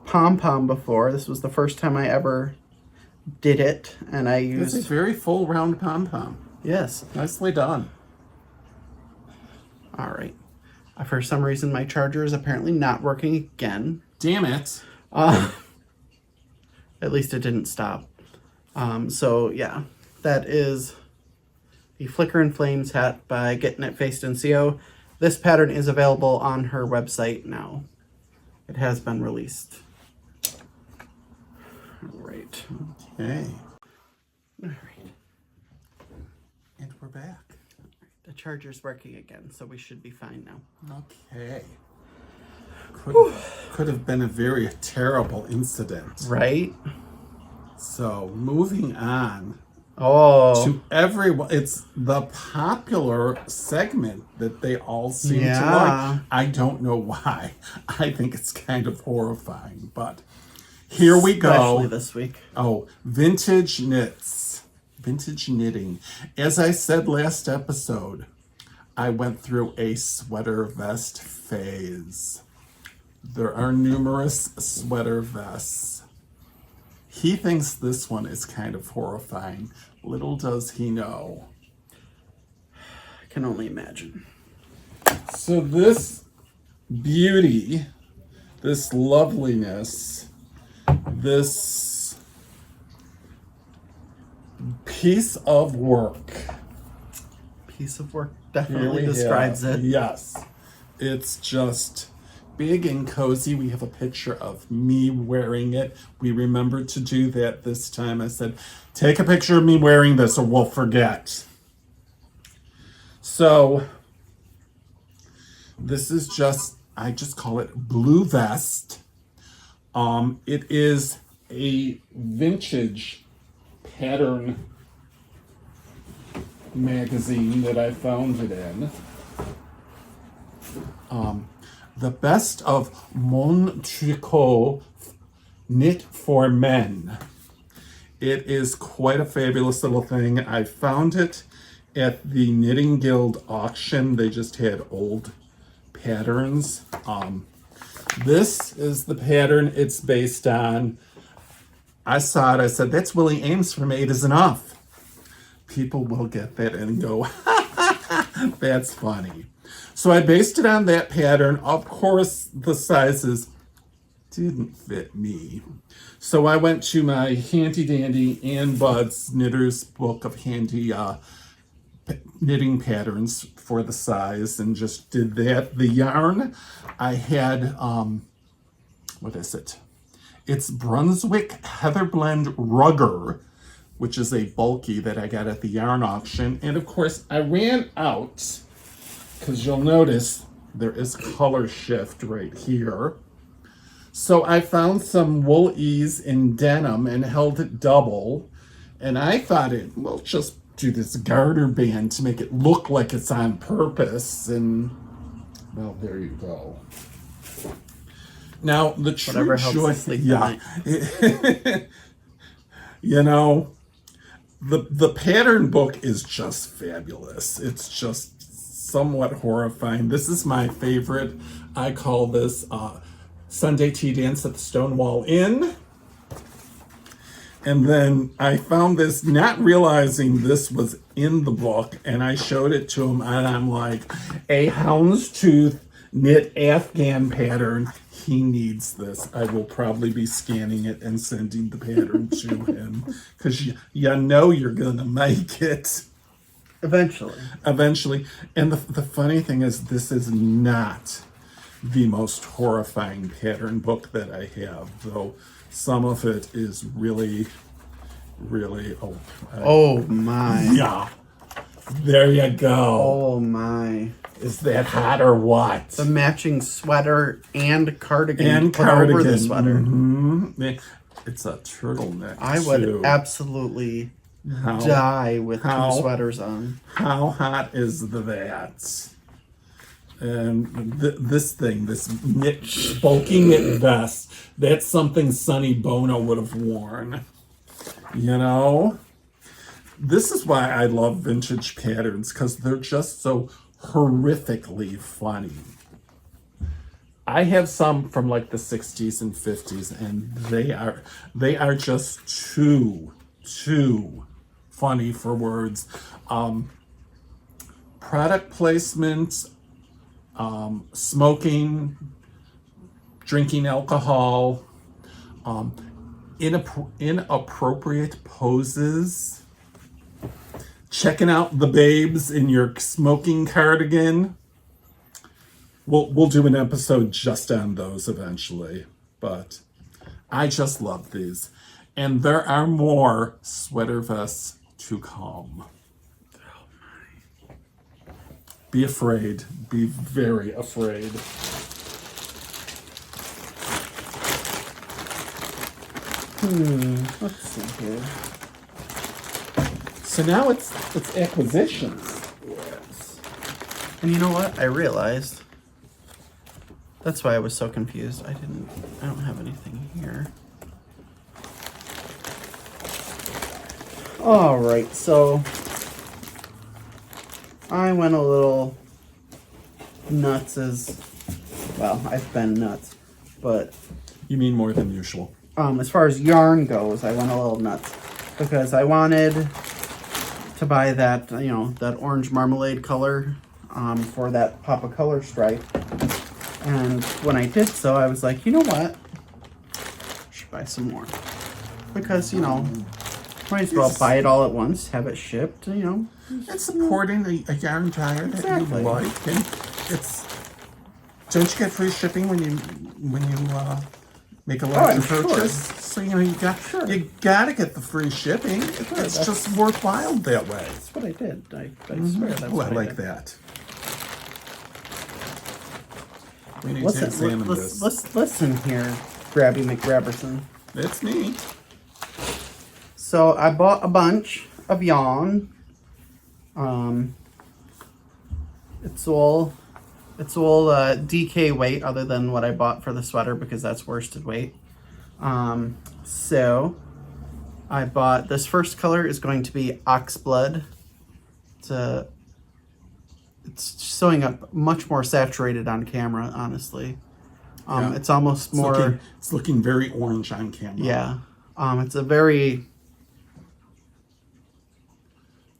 pom-pom before. This was the first time I ever did it, and I used... It's a very full round pom-pom. Yes. Nicely done. All right. For some reason, my charger is apparently not working again. Damn it. At least it didn't stop. So, yeah. That is the Flicker and Flames hat by Getting It Faced and CO. This pattern is available on her website now. It has been released. All right. Okay. All right. And we're back. The charger's working again, so we should be fine now. Okay. Could have been a very terrible incident. Right? So, moving on. Oh. To everyone, it's the popular segment that they all seem to Yeah. like. I don't know why. I think it's kind of horrifying, but here we go. Especially this week. Oh, vintage knits. Vintage knitting. As I said last episode, I went through a sweater vest phase. There are numerous sweater vests. He thinks this one is kind of horrifying. Little does he know. I can only imagine. So this beauty, this loveliness, this piece of work. Piece of work Here definitely we describes have- it. Yes. It's just big and cozy. We have a picture of me wearing it. We remembered to do that this time. I said, take a picture of me wearing this or we'll forget. So this is just, I just call it blue vest. It is a vintage pattern magazine that I found it in. The best of Mon Tricot knit for men. It is quite a fabulous little thing. I found it at the Knitting Guild auction. They just had old patterns. This is the pattern it's based on. I saw it, I said, that's Willie Ames from 8 is Enough. People will get that and go, that's funny. So I based it on that pattern. Of course, the sizes didn't fit me. So I went to my handy dandy Ann Budd's Knitter's Book of Handy knitting patterns for the size and just did that. The yarn, I had, what is it? It's Brunswick Heatherblend Rugger, which is a bulky that I got at the yarn auction. And of course, I ran out, because you'll notice there is color shift right here. So I found some wool ease in denim and held it double. And I thought we'll just do this garter band to make it look like it's on purpose. And, well, there you go. Now, the true joy, you know, the pattern book is just fabulous. It's just somewhat horrifying. This is my favorite. I call this Sunday Tea Dance at the Stonewall Inn. And then I found this, not realizing this was in the book, and I showed it to him, and I'm like, a houndstooth knit Afghan pattern. He needs this. I will probably be scanning it and sending the pattern to him, because you know you're gonna make it. Eventually. And the funny thing is, this is not the most horrifying pattern book that I have, though some of it is really really. Oh my. Yeah. There you go. Oh my. Is that hot or what? The matching sweater and cardigan put over the sweater. It's a turtleneck. I would absolutely die with two sweaters on. How hot is that? And this thing, this bulky knit vest, that's something Sonny Bono would have worn. You know? This is why I love vintage patterns, because they're just so horrifically funny. I have some from like the 60s and 50s, and they are just too funny for words. Product placement, smoking, drinking alcohol, inappropriate poses, checking out the babes in your smoking cardigan. We'll do an episode just on those eventually, but I just love these. And there are more sweater vests to come. Be afraid. Be very afraid. Let's see here. So now it's acquisitions. Yes. And you know what? I realized. That's why I was so confused. I don't have anything here. All right, so I went a little nuts well, I've been nuts, but You mean more than usual. as far as yarn goes, I went a little nuts because I wanted to buy that, that orange marmalade color for that pop of color stripe. And when I did so, I was like, you know what? I should buy some more. Because, might as well buy it all at once, have it shipped, It's supporting a yarn dryer that Exactly. you like, and don't you get free shipping when you make a larger purchase? Sure. So you gotta get the free shipping. It's just worthwhile that way. That's what I did. I swear that's what I I like did. that. We need to examine this. Listen here, Grabby McGrabberson. It's me. So I bought a bunch of yarn. It's all DK weight, other than what I bought for the sweater because that's worsted weight. So I bought this first color is going to be Oxblood. It's showing up much more saturated on camera, honestly. Yeah. It's almost more. It's looking very orange on camera. Yeah. It's a very.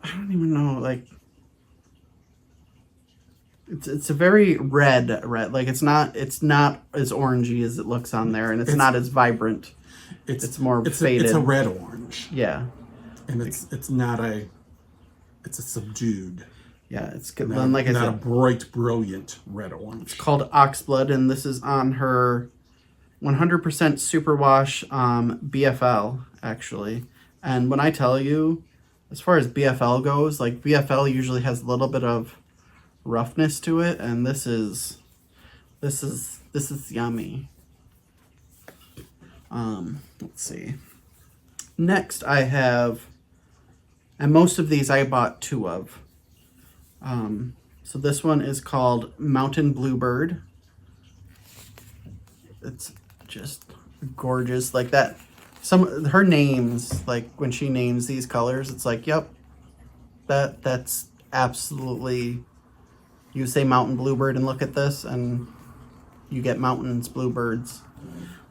I don't even know, like. It's a very red. Like it's not as orangey as it looks on there, and it's not as vibrant. It's more faded. It's a red orange. Yeah. And it's not a. It's a subdued. Yeah, it's good. Then, like I not said, a bright, brilliant red orange. it's called Oxblood, and this is on her 100% superwash BFL, actually. And when I tell you, as far as BFL goes, like BFL usually has a little bit of roughness to it, and this is yummy. Let's see. Next, I have, and most of these I bought two of. So this one is called Mountain Bluebird. It's just gorgeous, like that. Her names, like when she names these colors, it's like, yep, that's absolutely. You say Mountain Bluebird and look at this, and you get mountains, bluebirds,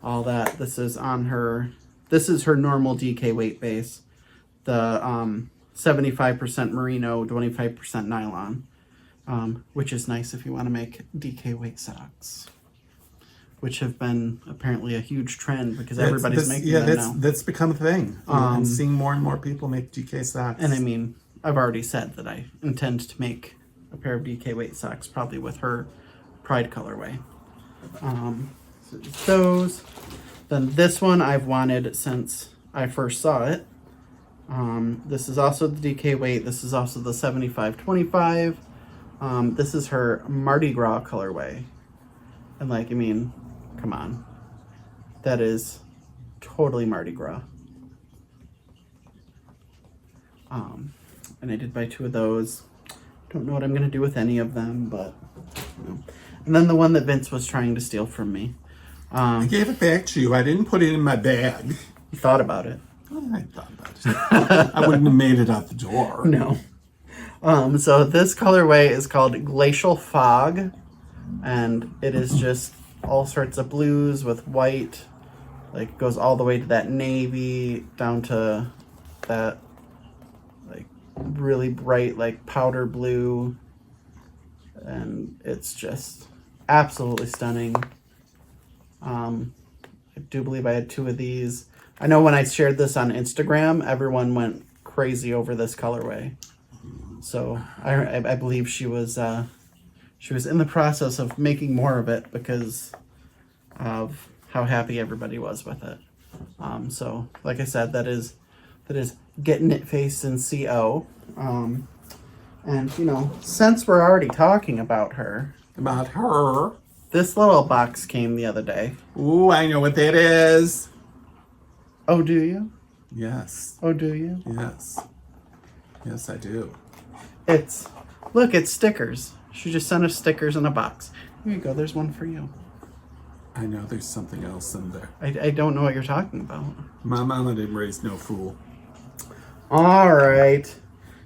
all that. This is her normal DK weight base. The 75% merino, 25% nylon, which is nice if you want to make DK weight socks, which have been apparently a huge trend because everybody's making them now. That's become a thing. I'm seeing more and more people make DK socks. And I mean, I've already said that I intend to make a pair of DK weight socks, probably with her Pride colorway. So just those. Then this one I've wanted since I first saw it. This is also the DK weight. This is also the 75-25. This is her Mardi Gras colorway. And like, I mean, come on. That is totally Mardi Gras. And I did buy 2 of those. Don't know what I'm going to do with any of them, but... You know. And then the one that Vince was trying to steal from me. I gave it back to you. I didn't put it in my bag. You thought about it. Well, I thought about it. I wouldn't have made it out the door. No. So this colorway is called Glacial Fog. And it is just all sorts of blues with white. Like, it goes all the way to that navy, down to that, like, really bright, like, powder blue. And it's just absolutely stunning. I do believe I had 2 of these. I know when I shared this on Instagram, everyone went crazy over this colorway. So I believe she was in the process of making more of it because of how happy everybody was with it. So like I said, that is Get Knit Faced in CO. And you know, since we're already talking about her, this little box came the other day. Ooh, I know what that is. Oh, do you? Yes. Oh, do you? Yes. Yes, I do. It's stickers. She just sent us stickers in a box. Here you go. There's one for you. I know there's something else in there. I don't know what you're talking about. My mama didn't raise no fool. All right.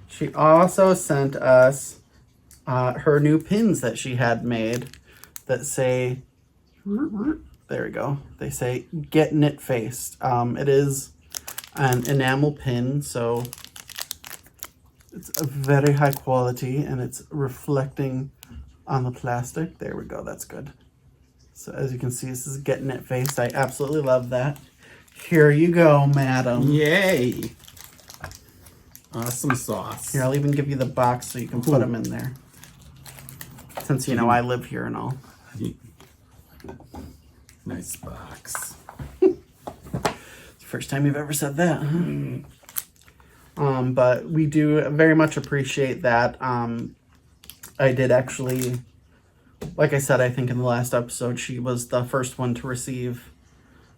She also sent us her new pins that she had made that say, there we go. They say Get Knit Faced. It is an enamel pin, so it's a very high quality and it's reflecting on the plastic. There we go. That's good. So as you can see, this is Get Knit Faced. I absolutely love that. Here you go, madam. Yay. Awesome sauce. Here, I'll even give you the box so you can put them in there. Since, you know, I live here and all. Nice box. It's the first time you've ever said that, huh? But we do very much appreciate that. I did actually, like I said, I think in the last episode, she was the first one to receive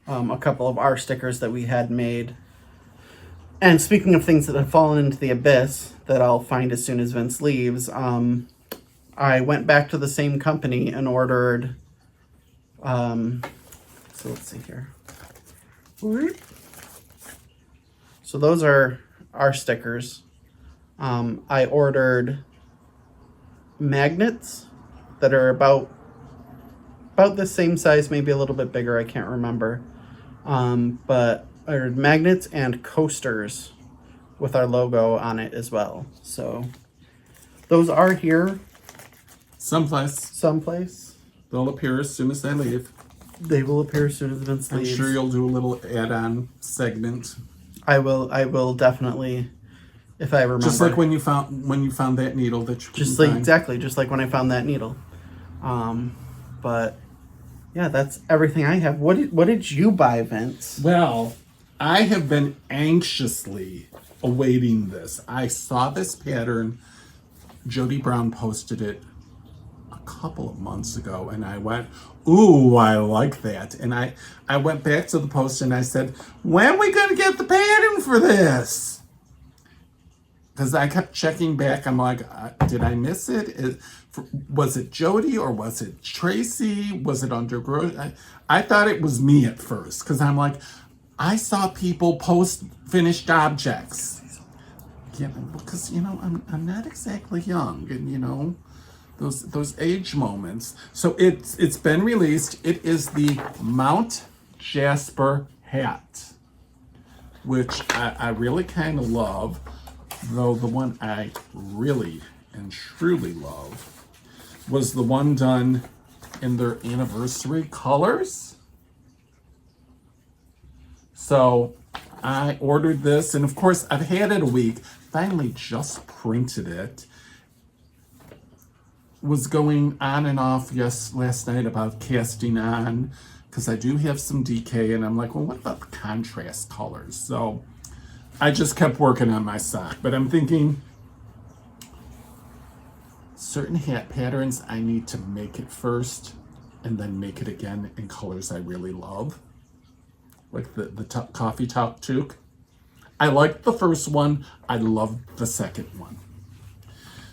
a couple of our stickers that we had made. And speaking of things that have fallen into the abyss that I'll find as soon as Vince leaves, I went back to the same company and ordered, so let's see here. So those are our stickers. I ordered magnets that are about the same size, maybe a little bit bigger, I can't remember. But I ordered magnets and coasters with our logo on it as well. So those are here. Someplace. They'll appear as soon as I leave. They will appear as soon as Vince leaves. I'm sure you'll do a little add-on segment. I will definitely, if I remember. Just like when you found that needle that you couldn't find. Exactly, just like when I found that needle. But yeah, that's everything I have. What did you buy, Vince? Well, I have been anxiously awaiting this. I saw this pattern. Jody Brown posted it a couple of months ago, and I went, ooh, I like that. And I went back to the post and I said, when are we going to get the pattern for this? Because I kept checking back. I'm like, did I miss it? Was it Jody or was it Tracy? Was it under? I thought it was me at first because I'm like, I saw people post finished objects. Yeah, because I'm not exactly young, and those age moments. So it's been released. It is the Mount Jasper hat, which I really kind of love. Though the one I really and truly love was the one done in their anniversary colors. So I ordered this, and of course I've had it a week. Finally just printed it. Was going on and off last night about casting on, because I do have some DK, and I'm like, well, what about the contrast colors? So I just kept working on my sock, but I'm thinking certain hat patterns I need to make it first and then make it again in colors I really love. Like the coffee top toque. I liked the first one. I loved the second one.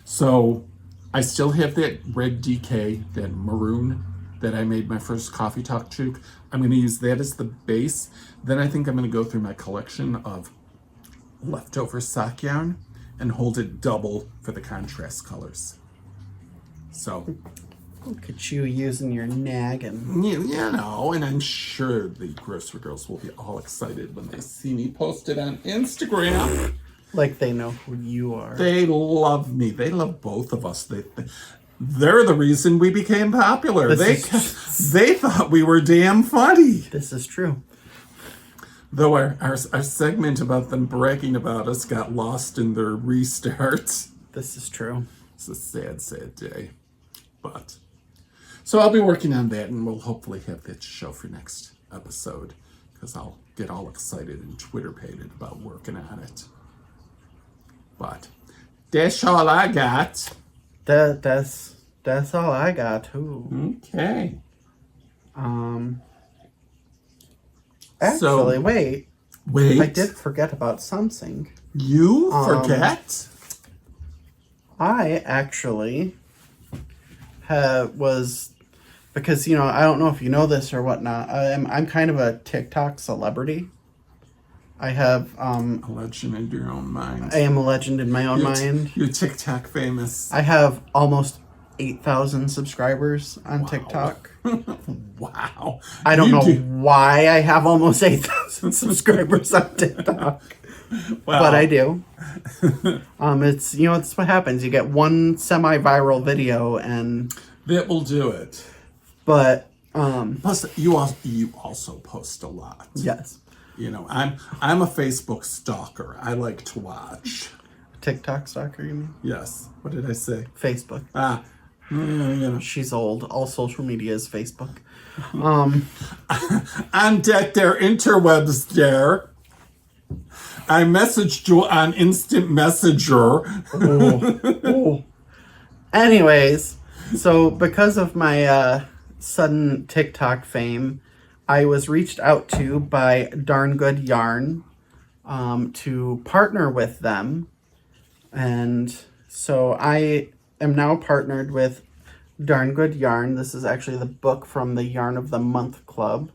So I still have that red DK, that maroon that I made my first coffee talk toque. I'm going to use that as the base. Then I think I'm going to go through my collection of leftover sock yarn and hold it double for the contrast colors. So look at you using your nagging. you know, and I'm sure the grocery girls will be all excited when they see me post it on Instagram. Like they know who you are. They love me. They love both of us. They're the reason we became popular. They thought we were damn funny. This is true. Though our segment about them bragging about us got lost in their restarts. This is true. It's a sad, sad day. But so I'll be working on that, and we'll hopefully have that to show for next episode, because I'll get all excited and Twitter-pated about working on it. But that's all I got. That's all I got too. Okay. Actually, wait. I did forget about something. You forget? I actually was, because I don't know if you know this or whatnot. I'm kind of a TikTok celebrity. I have a legend in your own mind. I am a legend in my own mind. You're TikTok famous. I have almost 8,000 subscribers on TikTok. Wow. I don't know why I have almost 8,000 subscribers on TikTok. Wow. But I do. It's it's what happens. You get one semi-viral video and that will do it. But plus you also post a lot. Yes. I'm a Facebook stalker. I like to watch. TikTok stalker, you mean? Yes. What did I say? Facebook. She's old. All social media is Facebook. And that there interwebs there. I messaged you on Instant Messenger. Oh. Anyways, so because of my sudden TikTok fame, I was reached out to by Darn Good Yarn to partner with them. And so I am now partnered with Darn Good Yarn. This is actually the book from the Yarn of the Month Club.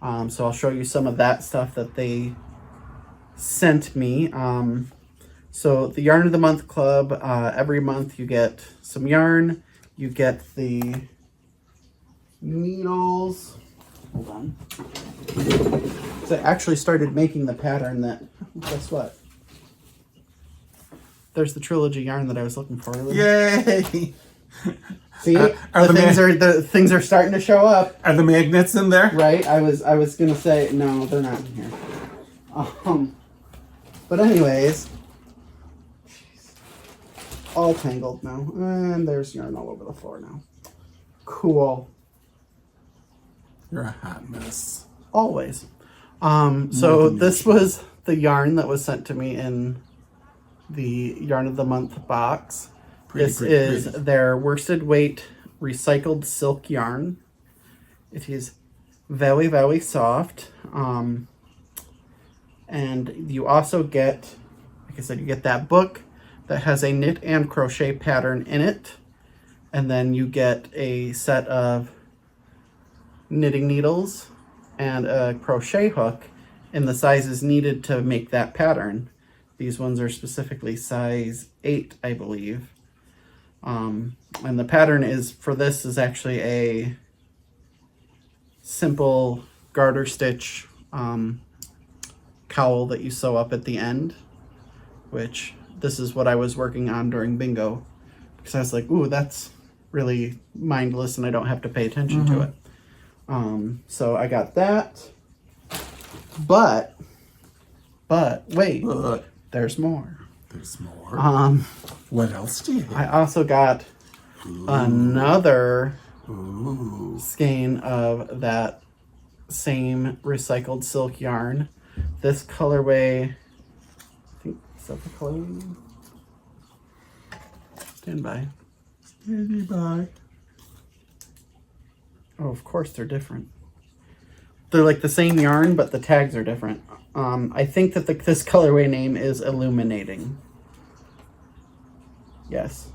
So I'll show you some of that stuff that they sent me. So the Yarn of the Month Club, every month you get some yarn. You get the needles. Hold on. So I actually started making the pattern that, guess what? There's the trilogy yarn that I was looking for. Yay! See, the things are starting to show up. Are the magnets in there? Right. I was gonna say no, they're not in here. But anyways, all tangled now, and there's yarn all over the floor now. Cool. You're a hot mess. Always. So this was the yarn that was sent to me in the Yarn of the Month box. This is their worsted weight recycled silk yarn. It is very, very soft. And you also get, like I said, you get that book that has a knit and crochet pattern in it. And then you get a set of knitting needles and a crochet hook in the sizes needed to make that pattern. These ones are specifically size 8, I believe. And the pattern is actually a simple garter stitch cowl that you sew up at the end, which this is what I was working on during bingo, because I was like, ooh, that's really mindless and I don't have to pay attention to it. So I got that, but wait, there's more. There's more. What else do you have? I also got another skein of that same recycled silk yarn. This colorway that the color? Stand by. Maybe by. Oh, of course they're different. They're like the same yarn, but the tags are different. I think that this colorway name is Illuminating. Yes.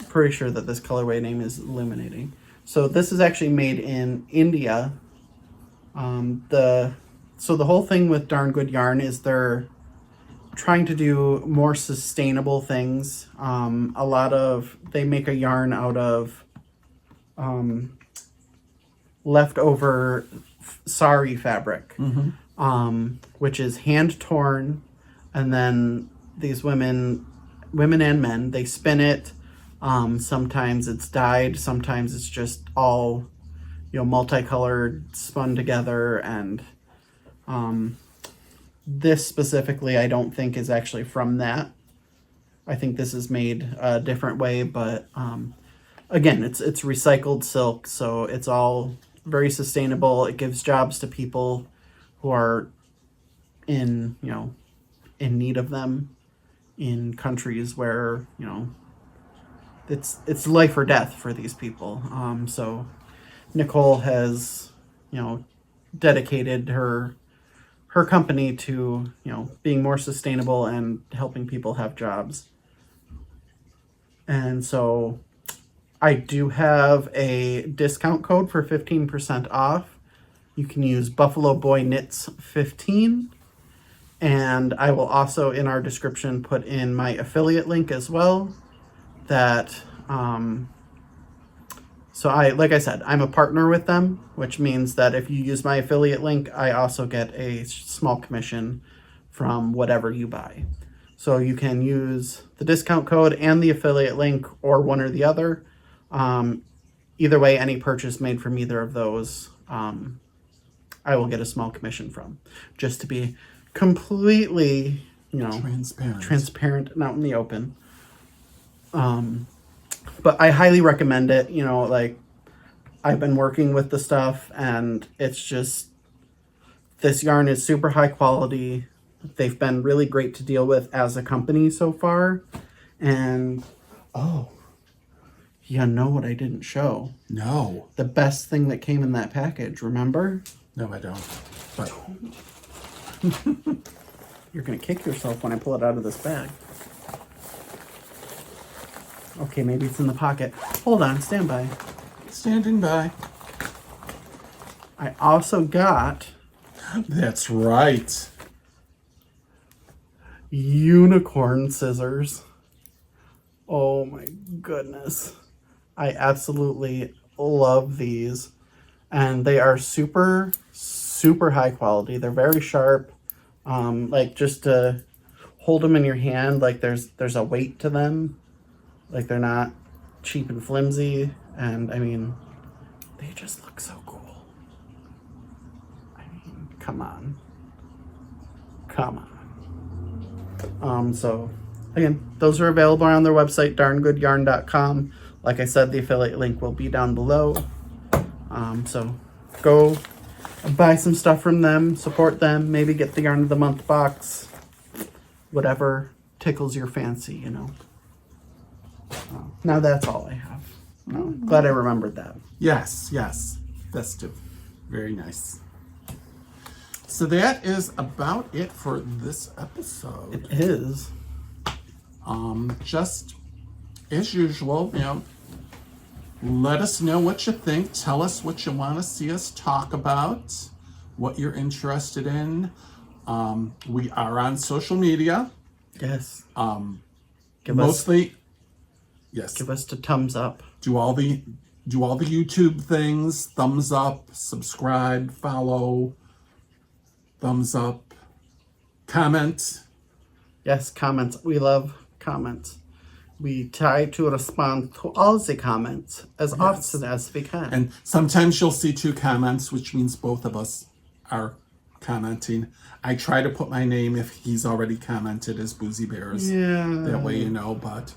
Pretty sure that this colorway name is Illuminating. So this is actually made in India. So the whole thing with Darn Good Yarn is they're trying to do more sustainable things. They make a yarn out of leftover sari fabric, which is hand torn, and then these women and men, they spin it. Sometimes it's dyed, sometimes it's just all, multicolored, spun together, and this specifically I don't think is actually from that. I think this is made a different way, but again, it's recycled silk, so it's all very sustainable. It gives jobs to people who are in need of them in countries where it's life or death for these people. So Nicole has dedicated her company to being more sustainable and helping people have jobs. And so I do have a discount code for 15% off. You can use BuffaloBoyKnits 15, and I will also in our description put in my affiliate link as well. So like I said, I'm a partner with them, which means that if you use my affiliate link, I also get a small commission from whatever you buy. So you can use the discount code and the affiliate link, or one or the other. Either way, any purchase made from either of those, I will get a small commission from, just to be completely, transparent and out in the open. But I highly recommend it. I've been working with the stuff, and it's just, this yarn is super high quality. They've been really great to deal with as a company so far. And, you know what I didn't show? No. The best thing that came in that package, remember? No, I don't. But you're going to kick yourself when I pull it out of this bag. Okay, maybe it's in the pocket. Hold on, stand by. Standing by. I also got... That's right. Unicorn scissors. Oh my goodness. I absolutely love these. And they are super, super high quality. They're very sharp. Just to hold them in your hand, there's a weight to them. They're not cheap and flimsy. And they just look so cool. Come on. So again, those are available on their website, darngoodyarn.com. Like I said, the affiliate link will be down below. So go buy some stuff from them, support them, maybe get the Yarn of the Month box, whatever tickles your fancy, Now that's all I have. Glad I remembered that. Yes. Festive. Very nice. So that is about it for this episode. It is. Just as usual, let us know what you think. Tell us what you want to see us talk about, what you're interested in. We are on social media. Yes. Mostly, yes. Give us the thumbs up. Do all the YouTube things. Thumbs up, subscribe, follow. Thumbs up, comment. Yes, comments. We love comments. We try to respond to all the comments as often as we can. And sometimes you'll see 2 comments, which means both of us are commenting. I try to put my name, if he's already commented, as Boozie Bears. Yeah. That way but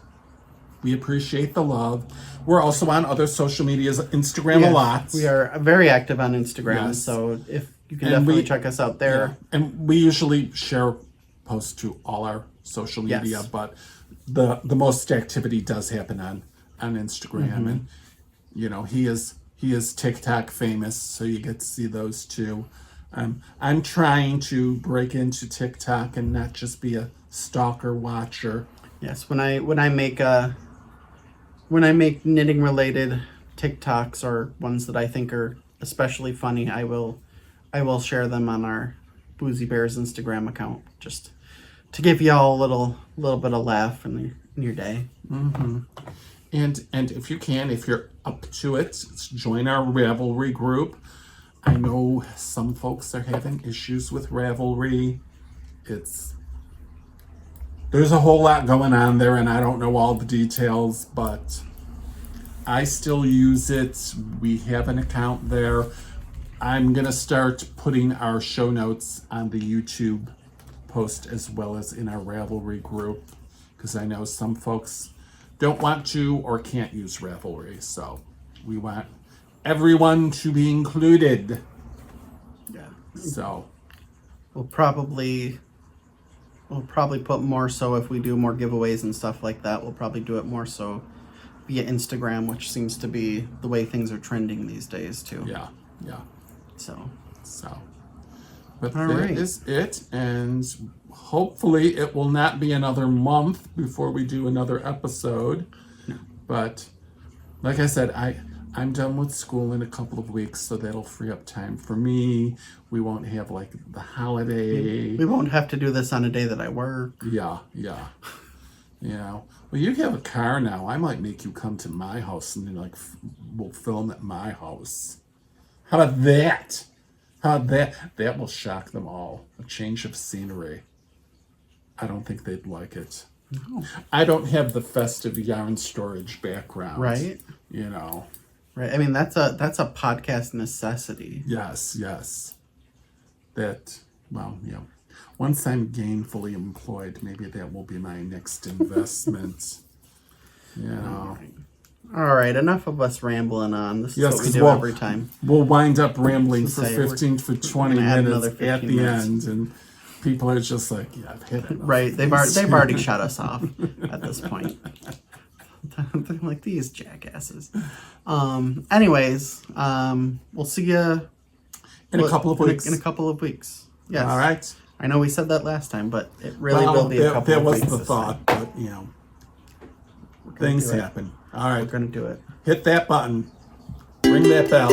we appreciate the love. We're also on other social medias, Instagram a lot. We are very active on Instagram, Yes. so if you can definitely check us out there. Yeah. And we usually share post to all our social media, Yes. but the most activity does happen on Instagram, and you know he is TikTok famous, so you get to see those too. I'm trying to break into TikTok and not just be a stalker watcher. Yes, when I make knitting related TikToks or ones that I think are especially funny, I will share them on our Boozie Bears Instagram account, just to give y'all a little bit of laugh in your day. And if you can, if you're up to it, join our Ravelry group. I know some folks are having issues with Ravelry. There's a whole lot going on there, and I don't know all the details, but I still use it. We have an account there. I'm going to start putting our show notes on the YouTube post as well as in our Ravelry group, because I know some folks don't want to or can't use Ravelry, so we want everyone to be included. Yeah. So We'll probably put more so if we do more giveaways and stuff like that. We'll probably do it more so via Instagram, which seems to be the way things are trending these days too. yeah. So But all that right. is it, and hopefully it will not be another month before we do another episode. But like I said, I'm done with school in a couple of weeks, so that'll free up time for me. We won't have like the holiday. we won't have to do this on a day that I work. Yeah. You know, well, you have a car now. I might make you come to my house and like we'll film at my house. How about that? That will shock them all. A change of scenery. I don't think they'd like it. No. I don't have the festive yarn storage background. Right. You know. Right. I mean, that's a podcast necessity. Yes. That, well, you know, once I'm gainfully employed, maybe that will be my next investment. You know. All right, enough of us rambling on. This is Yes, what we 'cause do every time. We'll wind up rambling So for say, 15 to 20 gonna add minutes another at 15 the minutes. end, and people are just like, yeah, I've hit it. Right, they've already shut us off at this point. I'm like, these jackasses. Anyways, we'll see you In a couple of weeks. In a couple of weeks. Yes. All right. I know we said that last time, but it really Well, will be a couple that of was weeks. the this thought, time. but, you know, things do it. happen. All right. We're gonna do it. Hit that button. Ring that bell.